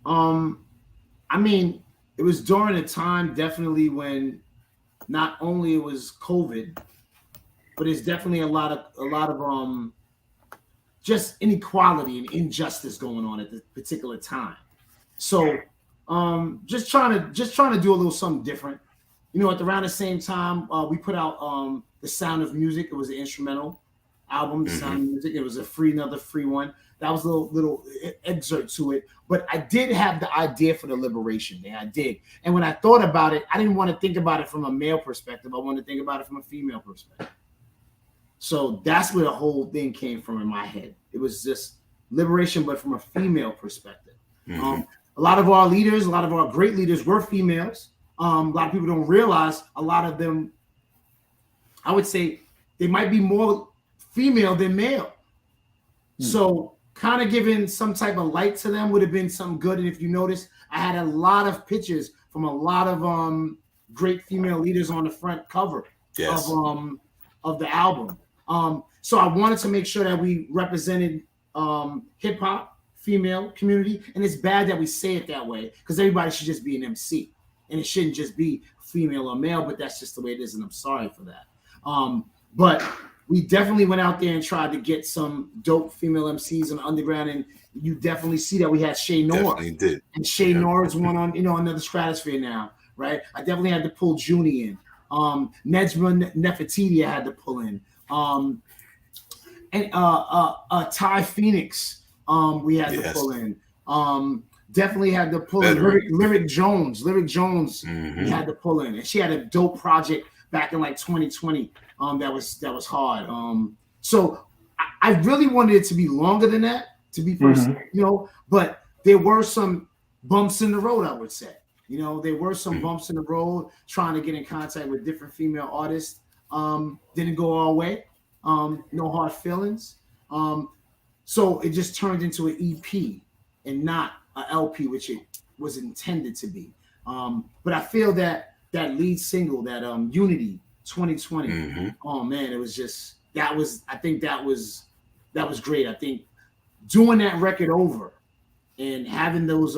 [SPEAKER 4] I mean, it was during a time definitely when not only it was COVID, but it's definitely a lot of just inequality and injustice going on at this particular time. So just trying to do a little something different. You know, at around the same time, we put out The Sound of Music. It was an instrumental album, The Sound of Music. It was another free one. That was a little excerpt to it. But I did have the idea for the Liberation Day. I did. And when I thought about it, I didn't want to think about it from a male perspective. I wanted to think about it from a female perspective. So that's where the whole thing came from in my head. It was just liberation, but from a female perspective. A lot of our leaders, a lot of our great leaders were females. A lot of people don't realize a lot of them, I would say they might be more female than male. So kind of giving some type of light to them would have been something good. And if you notice, I had a lot of pictures from a lot of great female leaders on the front cover of the album. So I wanted to make sure that we represented hip hop, female community. And it's bad that we say it that way because everybody should just be an MC. And it shouldn't just be female or male, but that's just the way it is. And I'm sorry for that. But we definitely went out there and tried to get some dope female MCs on the underground. And you definitely see that we had Shay Noor.
[SPEAKER 2] Definitely did.
[SPEAKER 4] And Shay Noor is one on, another stratosphere now, right? I definitely had to pull Junie in. Nejma Nefertiti I had to pull in. And Ty Phoenix, we had to pull in. Definitely had to pull in Lyric Jones. Lyric Jones, we had to pull in, and she had a dope project back in like 2020. That was hard. So I really wanted it to be longer than that, to be first, but there were some bumps in the road, I would say. There were some bumps in the road trying to get in contact with different female artists. Didn't go our way. No hard feelings. So it just turned into an EP and not an LP, which it was intended to be. But I feel that lead single, that Unity 2020, oh man, it was just I think that was great. I think doing that record over and having those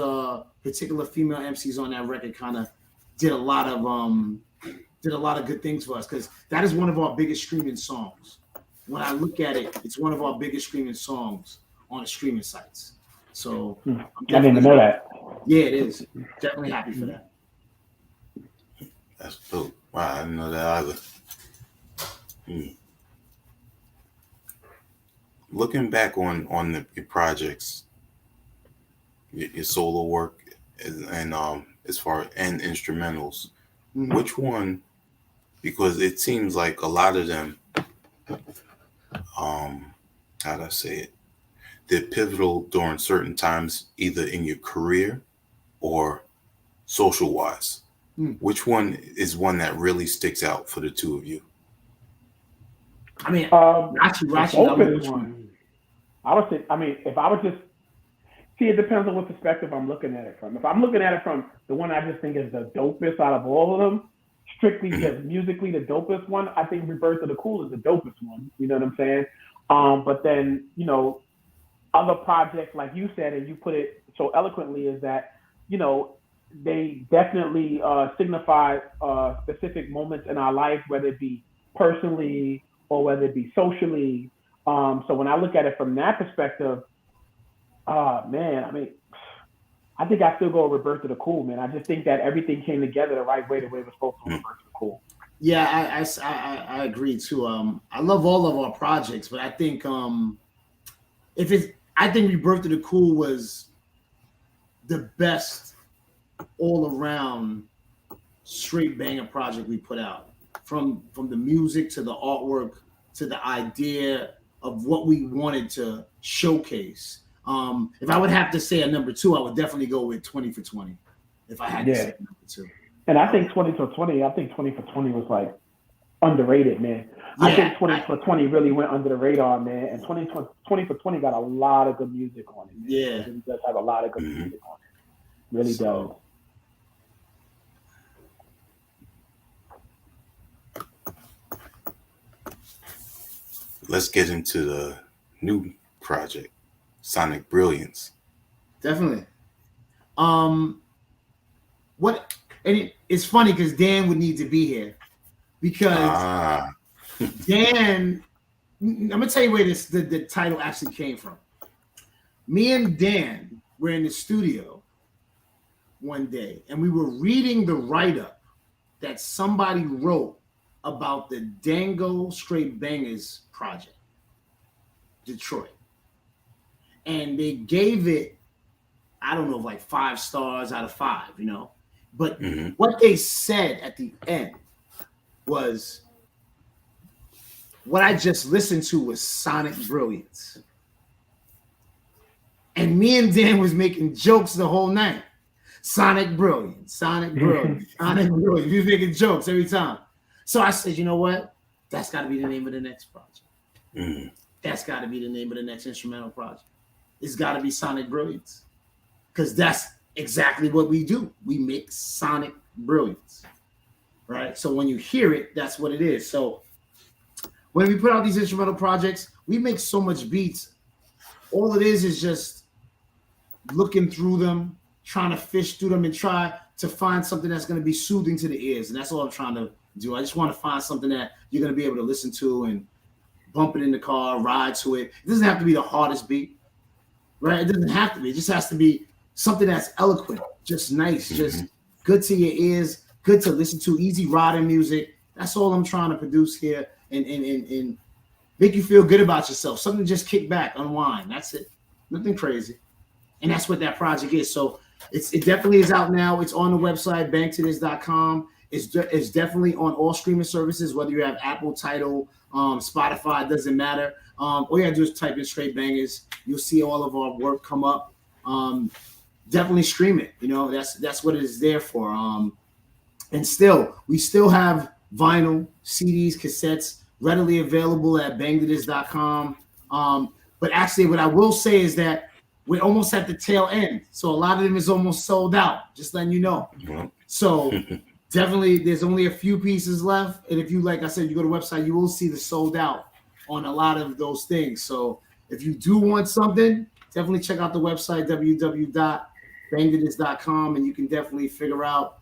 [SPEAKER 4] particular female MCs on that record kind of did a lot of good things for us, because that is one of our biggest streaming songs. When I look at it, it's one of our biggest streaming songs on the streaming sites. So
[SPEAKER 3] I didn't even know that.
[SPEAKER 4] Yeah, it is. Definitely happy for that.
[SPEAKER 2] That's dope. Wow, I didn't know that either. Looking back on your projects, your solo work, and as far and instrumentals, which one? Because it seems like a lot of them, how do I say it? They're pivotal during certain times, either in your career or social wise. Which one is one that really sticks out for the two of you?
[SPEAKER 4] I mean, Rachi,
[SPEAKER 3] one. I would say, if I would just see, it depends on what perspective I'm looking at it from. If I'm looking at it from the one I just think is the dopest out of all of them, strictly just musically the dopest one, I think Rebirth of the Cool is the dopest one. You know what I'm saying? But then, other projects, like you said, and you put it so eloquently, is that, they definitely signify specific moments in our life, whether it be personally or whether it be socially. So when I look at it from that perspective, man, I think I still go with Rebirth of the Cool, man. I just think that everything came together the right way, the way it was supposed to. Rebirth of the Cool.
[SPEAKER 4] Yeah, I agree too. I love all of our projects, but I think I think Rebirth of the Cool was the best all around straight banger project we put out. From the music to the artwork to the idea of what we wanted to showcase. If I would have to say a number two, I would definitely go with 20 for 20. If I had to say a number two.
[SPEAKER 3] And I think 20 for 20 was like underrated, man. I
[SPEAKER 4] Yeah,
[SPEAKER 3] think 20 for 20 really went under the radar, man. And 20 for 20 got a lot of good music on it, man.
[SPEAKER 4] yeah.
[SPEAKER 3] It really does have a lot of good
[SPEAKER 2] Hmm.
[SPEAKER 3] music on it. Really does.
[SPEAKER 4] So
[SPEAKER 2] Let's get into the new project, Sonic Brilliance.
[SPEAKER 4] definitely. Um, what? And it's funny because Dan would need to be here because
[SPEAKER 2] Ah,
[SPEAKER 4] Dan. I'm gonna tell you where the title actually came from. Me and Dan were in the studio one day, and we were reading the write up that somebody wrote about the Str8 Bangaz project, Detroit, and they gave it, I don't know, like 5 stars out of 5, But
[SPEAKER 2] hmm,
[SPEAKER 4] what they said at the end was, what I just listened to was sonic brilliance. And me and Dan was making jokes the whole night. Sonic brilliance, sonic brilliance, sonic brilliance. We was making jokes every time. So I said, you know what? That's got to be the name of the next project.
[SPEAKER 2] hmm.
[SPEAKER 4] That's got to be the name of the next instrumental project. It's got to be Sonic Brilliance. Because that's exactly what we do. We make sonic brilliance. Right? So when you hear it, that's what it is. So when we put out these instrumental projects, we make so much beats. All it is just looking through them, trying to fish through them and try to find something that's going to be soothing to the ears. And that's all I'm trying to do. I just want to find something that you're going to be able to listen to and bump it in the car, ride to it. It doesn't have to be the hardest beat, right? It doesn't have to be. It just has to be something that's eloquent, just nice, just good to your ears, good to listen to, easy riding music. That's all I'm trying to produce here and make you feel good about yourself. Something to just kick back, unwind. That's it. Nothing crazy. And that's what that project is. So it definitely is out now. It's on the website, banktothis.com. It's definitely on all streaming services, whether you have Apple, Tidal, Spotify, it doesn't matter. All you gotta do is type in Str8 Bangaz. You'll see all of our work come up. Definitely stream it. That's what it is there for. And we still have vinyl, CDs, cassettes readily available at banktothis.com. But actually, what I will say is that we're almost at the tail end. So a lot of them is almost sold out, just letting you know.
[SPEAKER 2] Well,
[SPEAKER 4] So definitely there's only a few pieces left. And if you, like I said, you go to the website, you will see the sold out on a lot of those things. So if you do want something, definitely check out the website, www.banktothis.com, and you can definitely figure out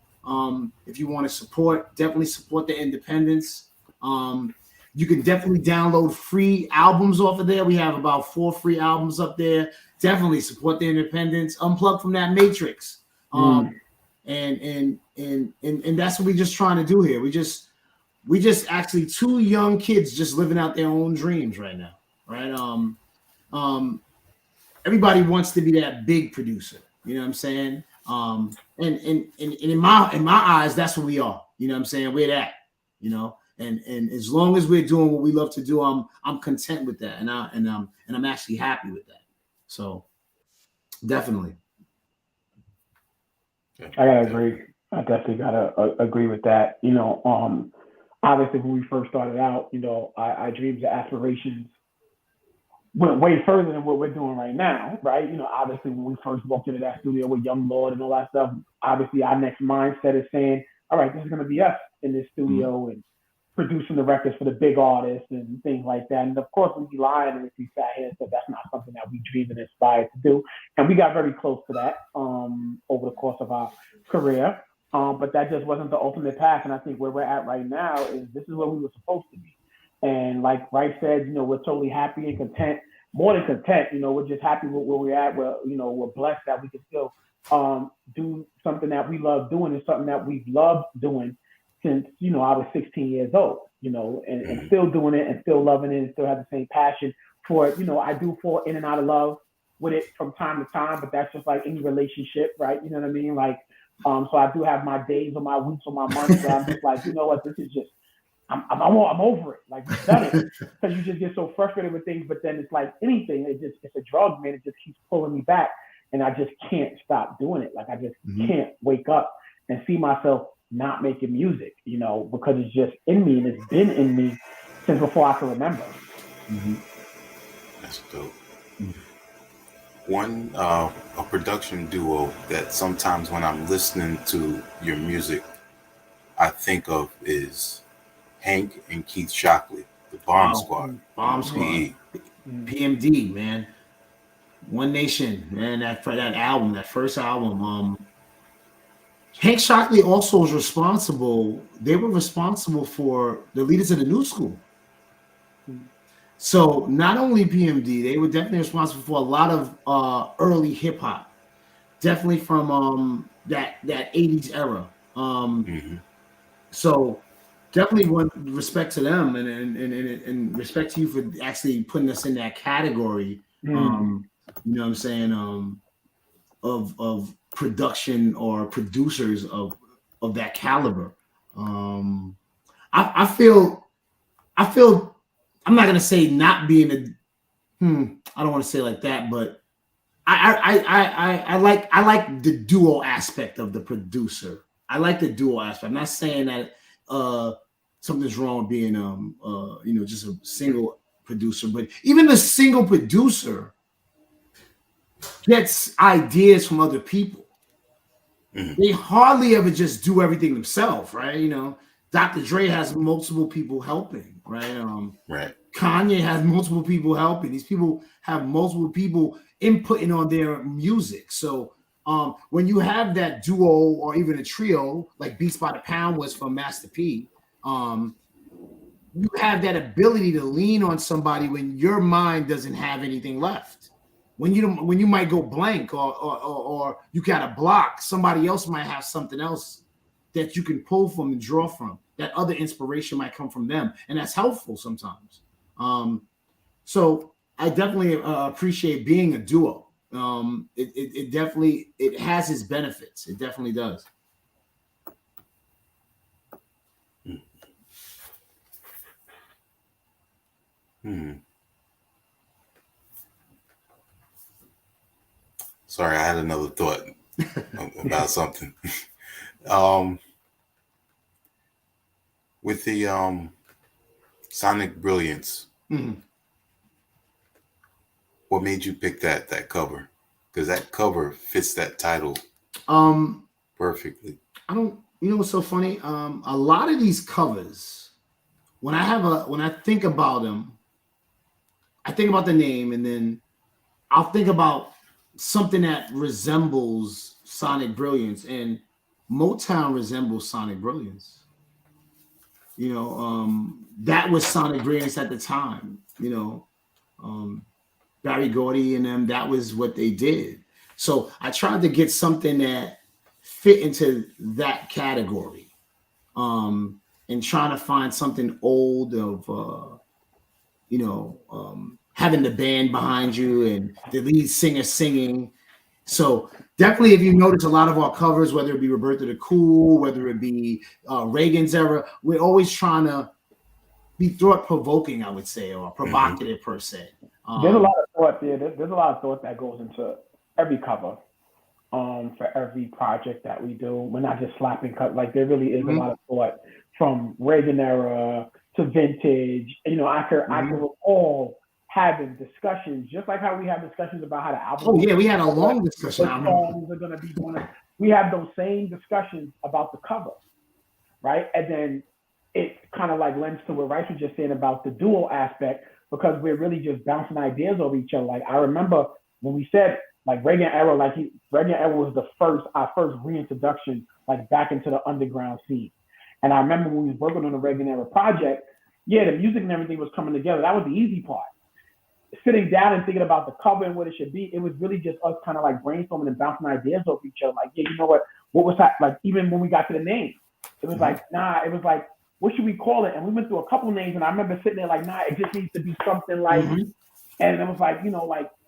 [SPEAKER 4] if you want to definitely support the independents. You can definitely download free albums off of there. We have about 4 free albums up there. Definitely support the independents. Unplug from that matrix. And that's what we're just trying to do here. We just actually 2 young kids just living out their own dreams right now. Right. Everybody wants to be that big producer. You know what I'm saying? And in my eyes, that's what we are. You know what I'm saying? We're that. And as long as we're doing what we love to do, I'm content with that, and I'm actually happy with that. So definitely.
[SPEAKER 3] I gotta agree. I definitely gotta agree with that. Obviously when we first started out, our dreams and aspirations went way further than what we're doing right now, right? Obviously when we first walked into that studio with Young Lord and all that stuff, obviously our next mindset is saying, all right, this is gonna be us in this studio and producing the records for the big artists and things like that. And of course, we'd be lying if we sat here and said that's not something that we dream and aspire to do. And we got very close to that over the course of our career. But that just wasn't the ultimate path. And I think where we're at right now is this is where we were supposed to be. And like Rice said, we're totally happy and content, more than content. We're just happy with where we're at. We're blessed that we can still do something that we love doing and something that we've loved doing since, I was 16 years old, and still doing it and still loving it and still have the same passion for it. I do fall in and out of love with it from time to time, but that's just like any relationship, right? You know what I mean? Like, so I do have my days or my weeks or my months where I'm just like, you know what, this is just, I'm over it. Like, we've done it. Because you just get so frustrated with things, but then it's like anything, it's a drug, man. It just keeps pulling me back. And I just can't stop doing it. Like, I just can't wake up and see myself not making music, because it's just in me and it's been in me since before I can remember.
[SPEAKER 4] Mm-hmm.
[SPEAKER 2] That's dope. One a production duo that sometimes when I'm listening to your music, I think of is Hank and Keith Shockley, the Bomb
[SPEAKER 4] Oh,
[SPEAKER 2] Squad,
[SPEAKER 4] Bomb Squad,
[SPEAKER 2] PE.
[SPEAKER 4] PMD, man, One Nation, man. That album, that first album. Hank Shockley also was responsible. They were responsible for the leaders of the new school. So not only PMD, they were definitely responsible for a lot of early hip hop, definitely from that 80s era. So definitely want respect to them and respect to you for actually putting us in that category. You know what I'm saying? Of production or producers of that caliber. I feel I'm not gonna say not being I don't want to say it like that, but I like the duo aspect of the producer. I like the duo aspect. I'm not saying that something's wrong with being just a single producer, but even the single producer gets ideas from other people. They hardly ever just do everything themselves, right? Dr. Dre has multiple people helping, right?
[SPEAKER 2] Right.
[SPEAKER 4] Kanye has multiple people helping. These people have multiple people inputting on their music. So when you have that duo or even a trio, like Beats by the Pound was from Master P, you have that ability to lean on somebody when your mind doesn't have anything left. When you might go blank or you got a block, somebody else might have something else that you can pull from and draw from. That other inspiration might come from them, and that's helpful sometimes. So I definitely appreciate being a duo. It definitely has its benefits. It definitely does.
[SPEAKER 2] Sorry, I had another thought about something. With the Sonic Brilliance, what made you pick that cover? Because that cover fits that title perfectly.
[SPEAKER 4] I don't. You know what's so funny? A lot of these covers, when I think about them, I think about the name, and then I'll think about something that resembles Sonic Brilliance, and Motown resembles Sonic Brilliance. That was Sonic Brilliance at the time. Barry Gordy and them, that was what they did. So I tried to get something that fit into that category. And trying to find something old of having the band behind you and the lead singer singing. So definitely, if you notice a lot of our covers, whether it be Roberta the Cool, whether it be Reagan's era, we're always trying to be thought-provoking, I would say, or provocative per se.
[SPEAKER 3] There's a lot of thought there. There's a lot of thought that goes into every cover, for every project that we do. We're not just slapping cut. Like there really is a lot of thought from Reagan era to vintage. I can recall having discussions, just like how we have discussions about how the album.
[SPEAKER 4] Oh yeah, we had a long discussion.
[SPEAKER 3] Songs are going to be doing. We have those same discussions about the cover, right? And then it kind of like lends to what Rice was just saying about the dual aspect, because we're really just bouncing ideas over each other. Like I remember when we said like Reagan era, Reagan era was our first reintroduction like back into the underground scene. And I remember when we was working on the Reagan era project, the music and everything was coming together. That was the easy part. Sitting down and thinking about the cover and what it should be, it was really just us kind of like brainstorming and bouncing ideas off each other. Like, you know what was that? Like, even when we got to the name, it was like, it was like, what should we call it? And we went through a couple names, and I remember sitting there like, it just needs to be something like, and it was like,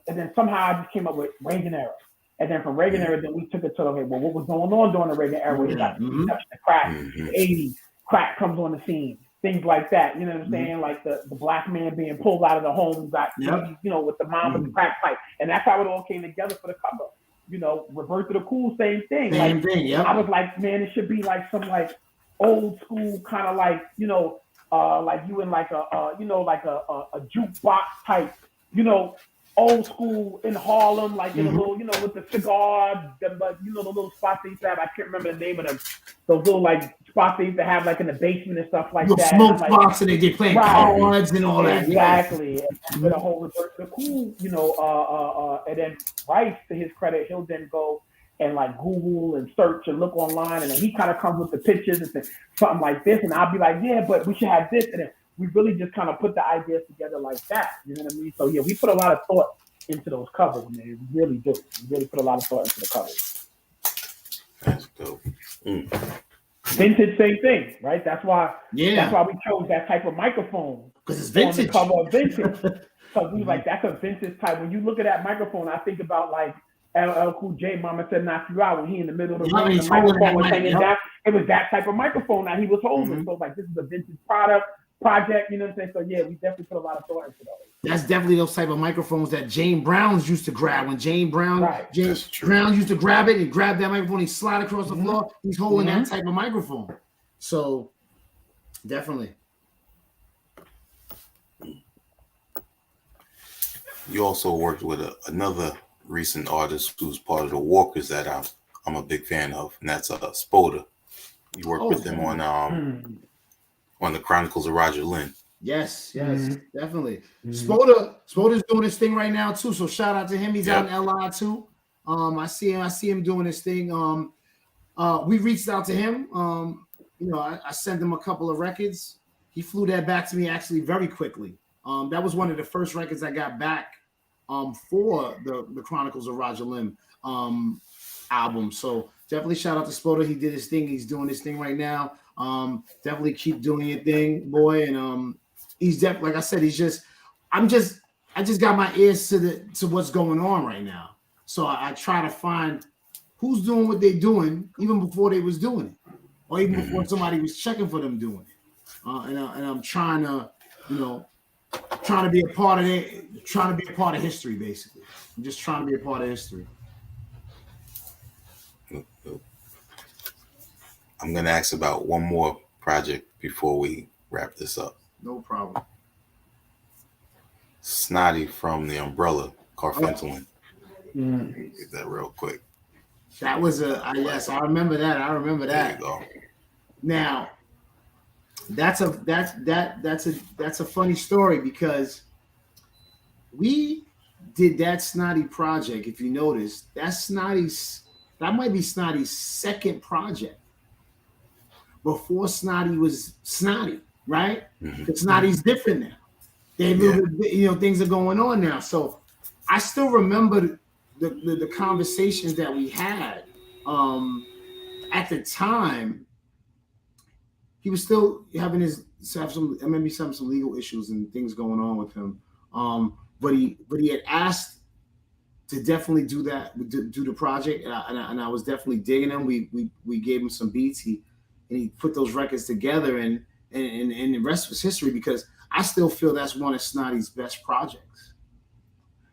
[SPEAKER 3] and then somehow I just came up with Reagan era. And then from Reagan era, then we took it to, okay, well, what was going on during the Reagan era? We got the crack, the 80s, crack comes on the scene. Things like that, you know what I'm saying? Like the black man being pulled out of the home, with the mom with the crack pipe. And that's how it all came together for the cover. Revert to the Cool, same thing.
[SPEAKER 4] Same
[SPEAKER 3] Like
[SPEAKER 4] thing, yep.
[SPEAKER 3] I was like, man, it should be like some like old school kind of like like you in like like a jukebox type, you know, old school in Harlem, like in a little, with the cigar, but the little spots they used to have. I can't remember the name of them. Those little like spots they used to have like in the basement and stuff like
[SPEAKER 4] Little
[SPEAKER 3] that.
[SPEAKER 4] smoke
[SPEAKER 3] I'm like,
[SPEAKER 4] spots and they playing
[SPEAKER 3] right,
[SPEAKER 4] cards and all that.
[SPEAKER 3] exactly.
[SPEAKER 4] Yeah.
[SPEAKER 3] And with a whole revert to the Cool, and then Rice, to his credit, he'll then go and like Google and search and look online, and then he kind of comes with the pictures and say something like this, and I'll be like, yeah, but we should have this, and then we really just kind of put the ideas together like that. You know what I mean? So yeah, we put a lot of thought into those covers, man. We really do. We really put a lot of thought into the covers.
[SPEAKER 2] That's dope.
[SPEAKER 3] Vintage, same thing, right? That's why.
[SPEAKER 4] Yeah.
[SPEAKER 3] That's why we chose that type of microphone
[SPEAKER 4] because it's vintage.
[SPEAKER 3] On the cover of Vintage, because we like that's a vintage type. When you look at that microphone, I think about like LL Cool J, Mama Said Knock You Out, when he in the middle of the ring, the microphone was hanging down. It was that type of microphone that he was holding. So like, this is a vintage project, you know what I'm saying? So yeah, we definitely put a lot of thought into those.
[SPEAKER 4] That's definitely those type of microphones that James Brown's used to grab. When James Brown used to grab it and grab that microphone, he slide across the floor. He's holding that type of microphone. So definitely.
[SPEAKER 2] You also worked with another recent artist who's part of the Walkers that I'm a big fan of, and that's Spoda. You worked with him on the Chronicles of Roger Lynn.
[SPEAKER 4] Yes, definitely. Spoda's doing his thing right now too. So shout out to him. He's out in LI too. I see him doing his thing. We reached out to him. I sent him a couple of records. He flew that back to me actually very quickly. That was one of the first records I got back for the Chronicles of Roger Lynn album. So definitely shout out to Spoda. He did his thing. He's doing his thing right now. Definitely keep doing your thing, boy. And he's definitely, like I said, I just got my ears to what's going on right now. So I try to find who's doing what they're doing even before they was doing it, or even before somebody was checking for them doing it. And I'm trying to be a part of it, trying to be a part of history, basically. I'm just trying to be a part of history.
[SPEAKER 2] I'm going to ask about one more project before we wrap this up.
[SPEAKER 4] No problem.
[SPEAKER 2] Snotty from the Umbrella, Carfentelin. Get that real quick.
[SPEAKER 4] That was yes, I remember that.
[SPEAKER 2] There you go.
[SPEAKER 4] Now, that's a funny story because we did that Snotty project. If you notice, that might be Snotty's second project. Before Snotty was Snotty, right? But Snotty's different now. Things are going on now. So I still remember the conversations that we had. At the time, he was still having some legal issues and things going on with him. But he had asked to definitely do the project, and I was definitely digging him. We gave him some beats. He put those records together, and the rest was history because I still feel that's one of Snotty's best projects.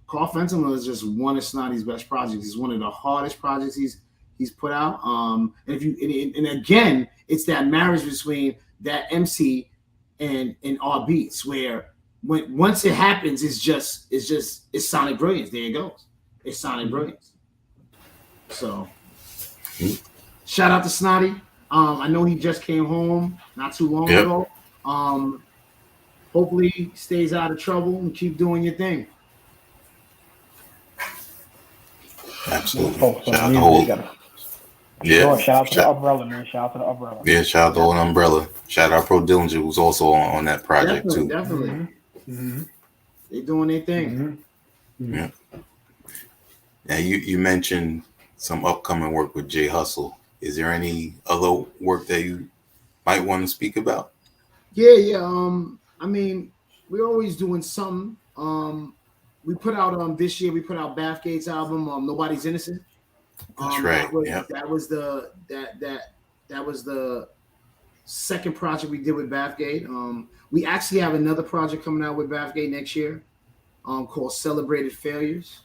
[SPEAKER 4] Carfentelin is just one of Snotty's best projects. It's one of the hardest projects he's put out. And again, it's that marriage between that MC and our beats, where once it happens, it's sonic brilliance. There it goes. It's sonic brilliance. So shout out to Snotty. I know he just came home not too long ago. Hopefully he stays out of trouble and keep doing your thing.
[SPEAKER 2] Absolutely.
[SPEAKER 3] Shout out to the Umbrella, man. Shout out to the Umbrella.
[SPEAKER 2] Yeah, shout out to the Umbrella. Shout out Pro Dillinger, who's also on that project too.
[SPEAKER 4] Definitely. They're doing their thing.
[SPEAKER 2] Yeah. Now you mentioned some upcoming work with Jay Hustle. Is there any other work that you might want to speak about?
[SPEAKER 4] Yeah. I mean, we're always doing something. We put out this year. We put out Bathgate's album, Nobody's Innocent.
[SPEAKER 2] That's right.
[SPEAKER 4] That was the second project we did with Bathgate. We actually have another project coming out with Bathgate next year, called Celebrated Failures.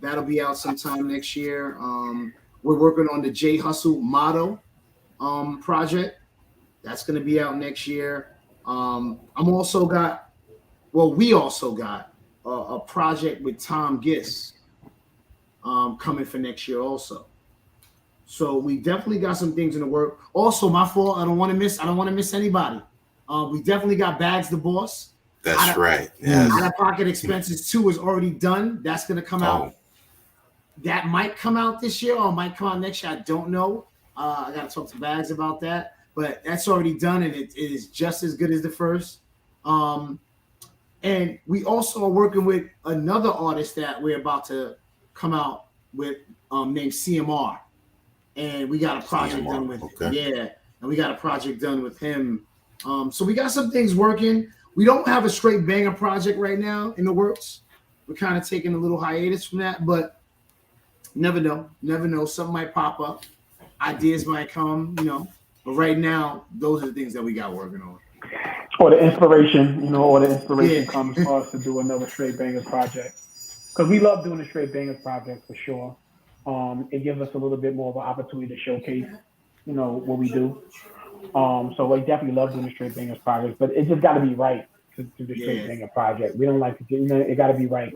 [SPEAKER 4] That'll be out sometime next year. We're working on the J Hustle motto project. That's going to be out next year. We also got a project with Tom Giss coming for next year also. So we definitely got some things in the work. Also, my fault. I don't want to miss anybody. We definitely got Bags the Boss.
[SPEAKER 2] That's right. Yes.
[SPEAKER 4] Out of Pocket Expenses 2 is already done. That's going to come out. That might come out this year or might come out next year. I don't know. I got to talk to Bags about that. But that's already done, and it is just as good as the first. And we also are working with another artist that we're about to come out with named CMR. And we got a project done with him. Yeah, and we got a project done with him. So we got some things working. We don't have a straight banger project right now in the works. We're kind of taking a little hiatus from that, but never know. Never know. Something might pop up. Ideas might come, But right now, those are the things that we got working on.
[SPEAKER 3] Or the inspiration, comes for us to do another straight banger project. Because we love doing the straight bangers project for sure. It gives us a little bit more of an opportunity to showcase, what we do. So we definitely love doing the straight bangers project, but it just got to be right to do the straight banger project. We don't like to do, it got to be right.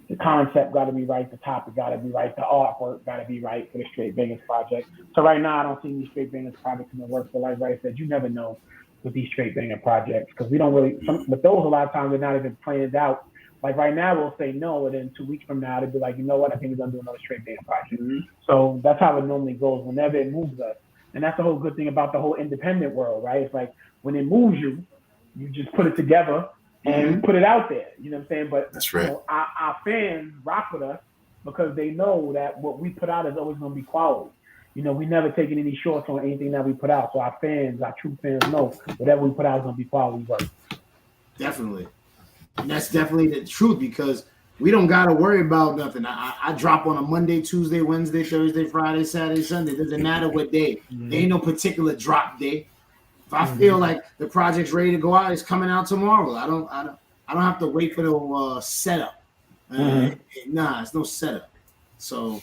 [SPEAKER 3] The concept got to be right. The topic got to be right. The artwork got to be right for the straight bangers project. So right now, I don't see any straight bangers projects in the works. But like I said, you never know with these straight banger projects because we don't really. But those a lot of times they're not even planned out. Like right now, we'll say no, and then 2 weeks from now, they'll be like, you know what? I think we're gonna do another straight banger project. Mm-hmm. So that's how it normally goes whenever it moves us. And that's the whole good thing about the whole independent world, right? It's like when it moves you, you just put it together and put it out there. You know what I'm saying? But
[SPEAKER 2] that's right.
[SPEAKER 3] Our fans rock with us because they know that what we put out is always going to be quality. We never taking any shorts on anything that we put out. So our true fans know whatever we put out is going to be quality work.
[SPEAKER 4] Definitely. And that's definitely the truth because we don't got to worry about nothing. I drop on a Monday, Tuesday, Wednesday, Thursday, Friday, Saturday, Sunday. It doesn't matter what day. There ain't no particular drop day. If I feel like the project's ready to go out, it's coming out tomorrow. I don't have to wait for the setup. Nah, it's no setup. So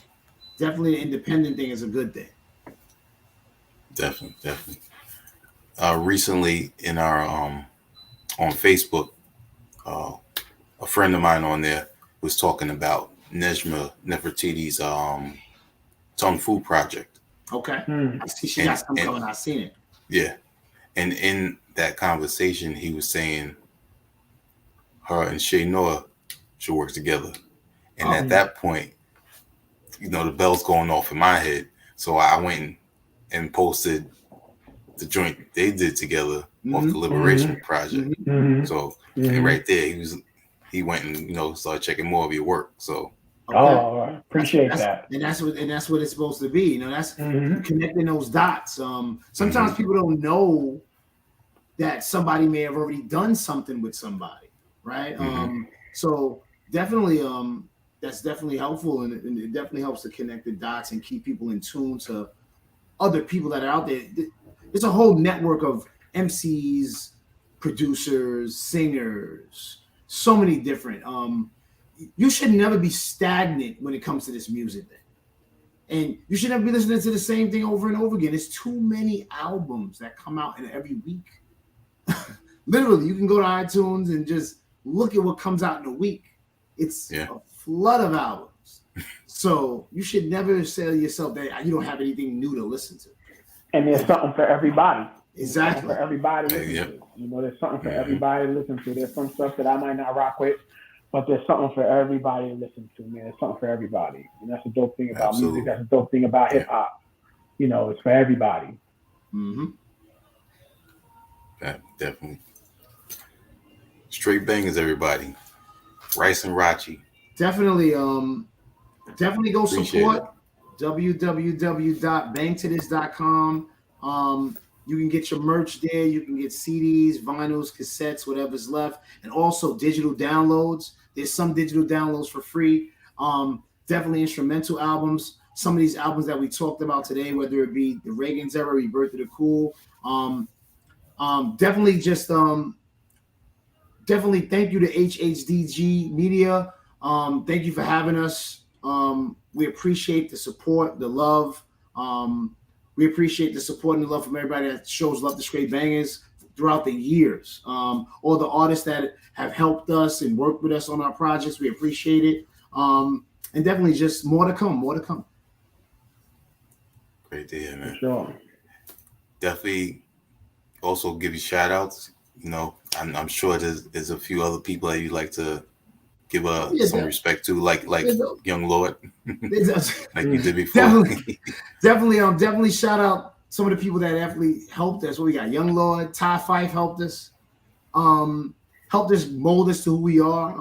[SPEAKER 4] definitely the independent thing is a good thing.
[SPEAKER 2] Definitely. Recently in our on Facebook, a friend of mine on there was talking about Nejma Nefertiti's Tongue Fu project.
[SPEAKER 4] Okay. I see she got something coming. I've seen it.
[SPEAKER 2] Yeah. And in that conversation, he was saying her and Shay Noah should work together. And at that point, the bell's going off in my head. So I went and posted the joint they did together off the Liberation Project. So and right there, he went and started checking more of your work. So
[SPEAKER 3] I appreciate that.
[SPEAKER 4] And that's what it's supposed to be. That's connecting those dots. Sometimes people don't know that somebody may have already done something with somebody, right? So definitely, that's definitely helpful, and it definitely helps to connect the dots and keep people in tune to other people that are out there. There's a whole network of MCs, producers, singers, so many different. You should never be stagnant when it comes to this music thing. And you should never be listening to the same thing over and over again. There's too many albums that come out in every week. Literally, you can go to iTunes and just look at what comes out in a week. It's a flood of albums. So you should never say to yourself that you don't have anything new to listen to.
[SPEAKER 3] And there's something for everybody.
[SPEAKER 4] Exactly.
[SPEAKER 3] For everybody to listen to. There's something for everybody to listen to. There's some stuff that I might not rock with, but there's something for everybody to listen to, man. There's something for everybody. And that's the dope thing about music. That's the dope thing about hip hop. It's for everybody.
[SPEAKER 2] Definitely. Straight bangers, everybody. Rice and Rachi.
[SPEAKER 4] Definitely go support www.bangtothis.com. You can get your merch there. You can get CDs, vinyls, cassettes, whatever's left, and also digital downloads. There's some digital downloads for free. Definitely instrumental albums. Some of these albums that we talked about today, whether it be the Reagan's Era, Rebirth of the Cool. Definitely thank you to HHDG Media. Thank you for having us. We appreciate the support, the love. We appreciate the support and the love from everybody that shows love to Str8 Bangaz throughout the years. All the artists that have helped us and worked with us on our projects, we appreciate it. And definitely just more to come, more to come.
[SPEAKER 2] Great to hear, man.
[SPEAKER 3] For sure.
[SPEAKER 2] Definitely also give you shout outs. You know, I'm sure there's a few other people that you like to give some respect to, like Young Lord, like you did before.
[SPEAKER 4] Definitely shout out some of the people that definitely helped us. What we got? Young Lord, Ty Fife helped us. Helped us mold us to who we are.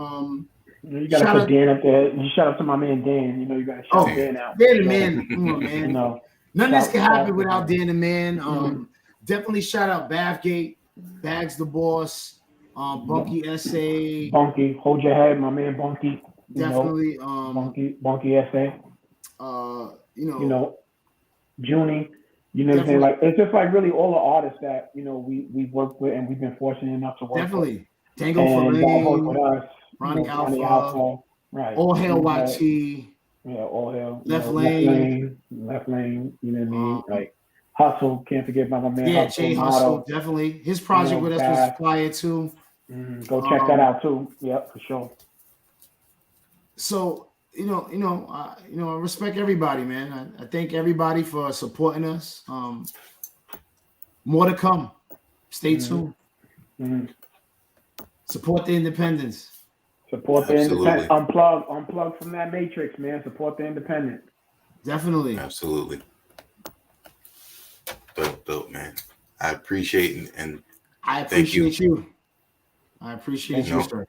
[SPEAKER 3] You gotta put Dan up there. You shout out to my man Dan. You know, you gotta shout Dan out.
[SPEAKER 4] Dan the man, come on, man.
[SPEAKER 3] You know,
[SPEAKER 4] none of this can happen without Dan the man. Definitely shout out Bathgate, Bags the Boss, Bunky SA.
[SPEAKER 3] Bunky, hold your head, my man Bunky.
[SPEAKER 4] Definitely.
[SPEAKER 3] Bunky SA.
[SPEAKER 4] You know,
[SPEAKER 3] Junie. You know what I'm saying? Like, it's just like really all the artists that, you know, we've worked with and we've been fortunate enough to work with.
[SPEAKER 4] Tango Flame,
[SPEAKER 3] with us.
[SPEAKER 4] Ronnie Alpha.
[SPEAKER 3] Right.
[SPEAKER 4] All hail YT.
[SPEAKER 3] Yeah, all hail.
[SPEAKER 4] Left lane.
[SPEAKER 3] You know what I mean? Like, Hustle, can't forget about my man.
[SPEAKER 4] Yeah, Jay Hustle, definitely. His project with us was fire too.
[SPEAKER 3] Go check that out too. Yep, for sure.
[SPEAKER 4] So, I respect everybody, man. I thank everybody for supporting us. More to come. Stay tuned. Support the independence.
[SPEAKER 3] Support the independent. Unplug from that matrix, man. Support the independent.
[SPEAKER 4] Definitely.
[SPEAKER 2] Absolutely. Dope, man. I appreciate and
[SPEAKER 4] I appreciate you. I appreciate you, sir.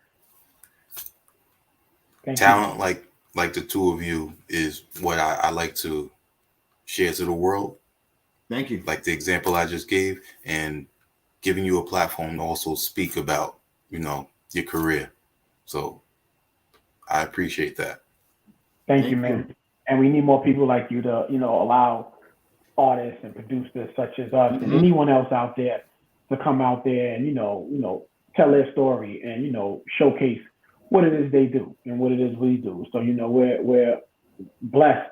[SPEAKER 2] Talent like the two of you is what I like to share to the world.
[SPEAKER 4] Thank you.
[SPEAKER 2] Like the example I just gave, and giving you a platform to also speak about, you know, your career. So I appreciate that.
[SPEAKER 3] Thank you, man. And we need more people like you to, you know, allow artists and producers such as us and anyone else out there to come out there and, you know, tell their story and, you know, showcase what it is they do and what it is we do. So, you know, we're blessed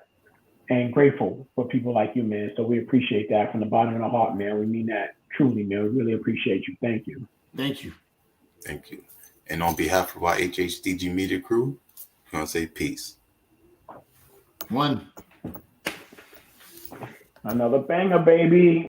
[SPEAKER 3] and grateful for people like you, man. So we appreciate that from the bottom of the heart, man. We mean that truly, man. We really appreciate you. Thank you.
[SPEAKER 4] Thank you.
[SPEAKER 2] Thank you. And on behalf of our HHDG media crew, I want to say peace.
[SPEAKER 4] One.
[SPEAKER 3] Another banger, baby.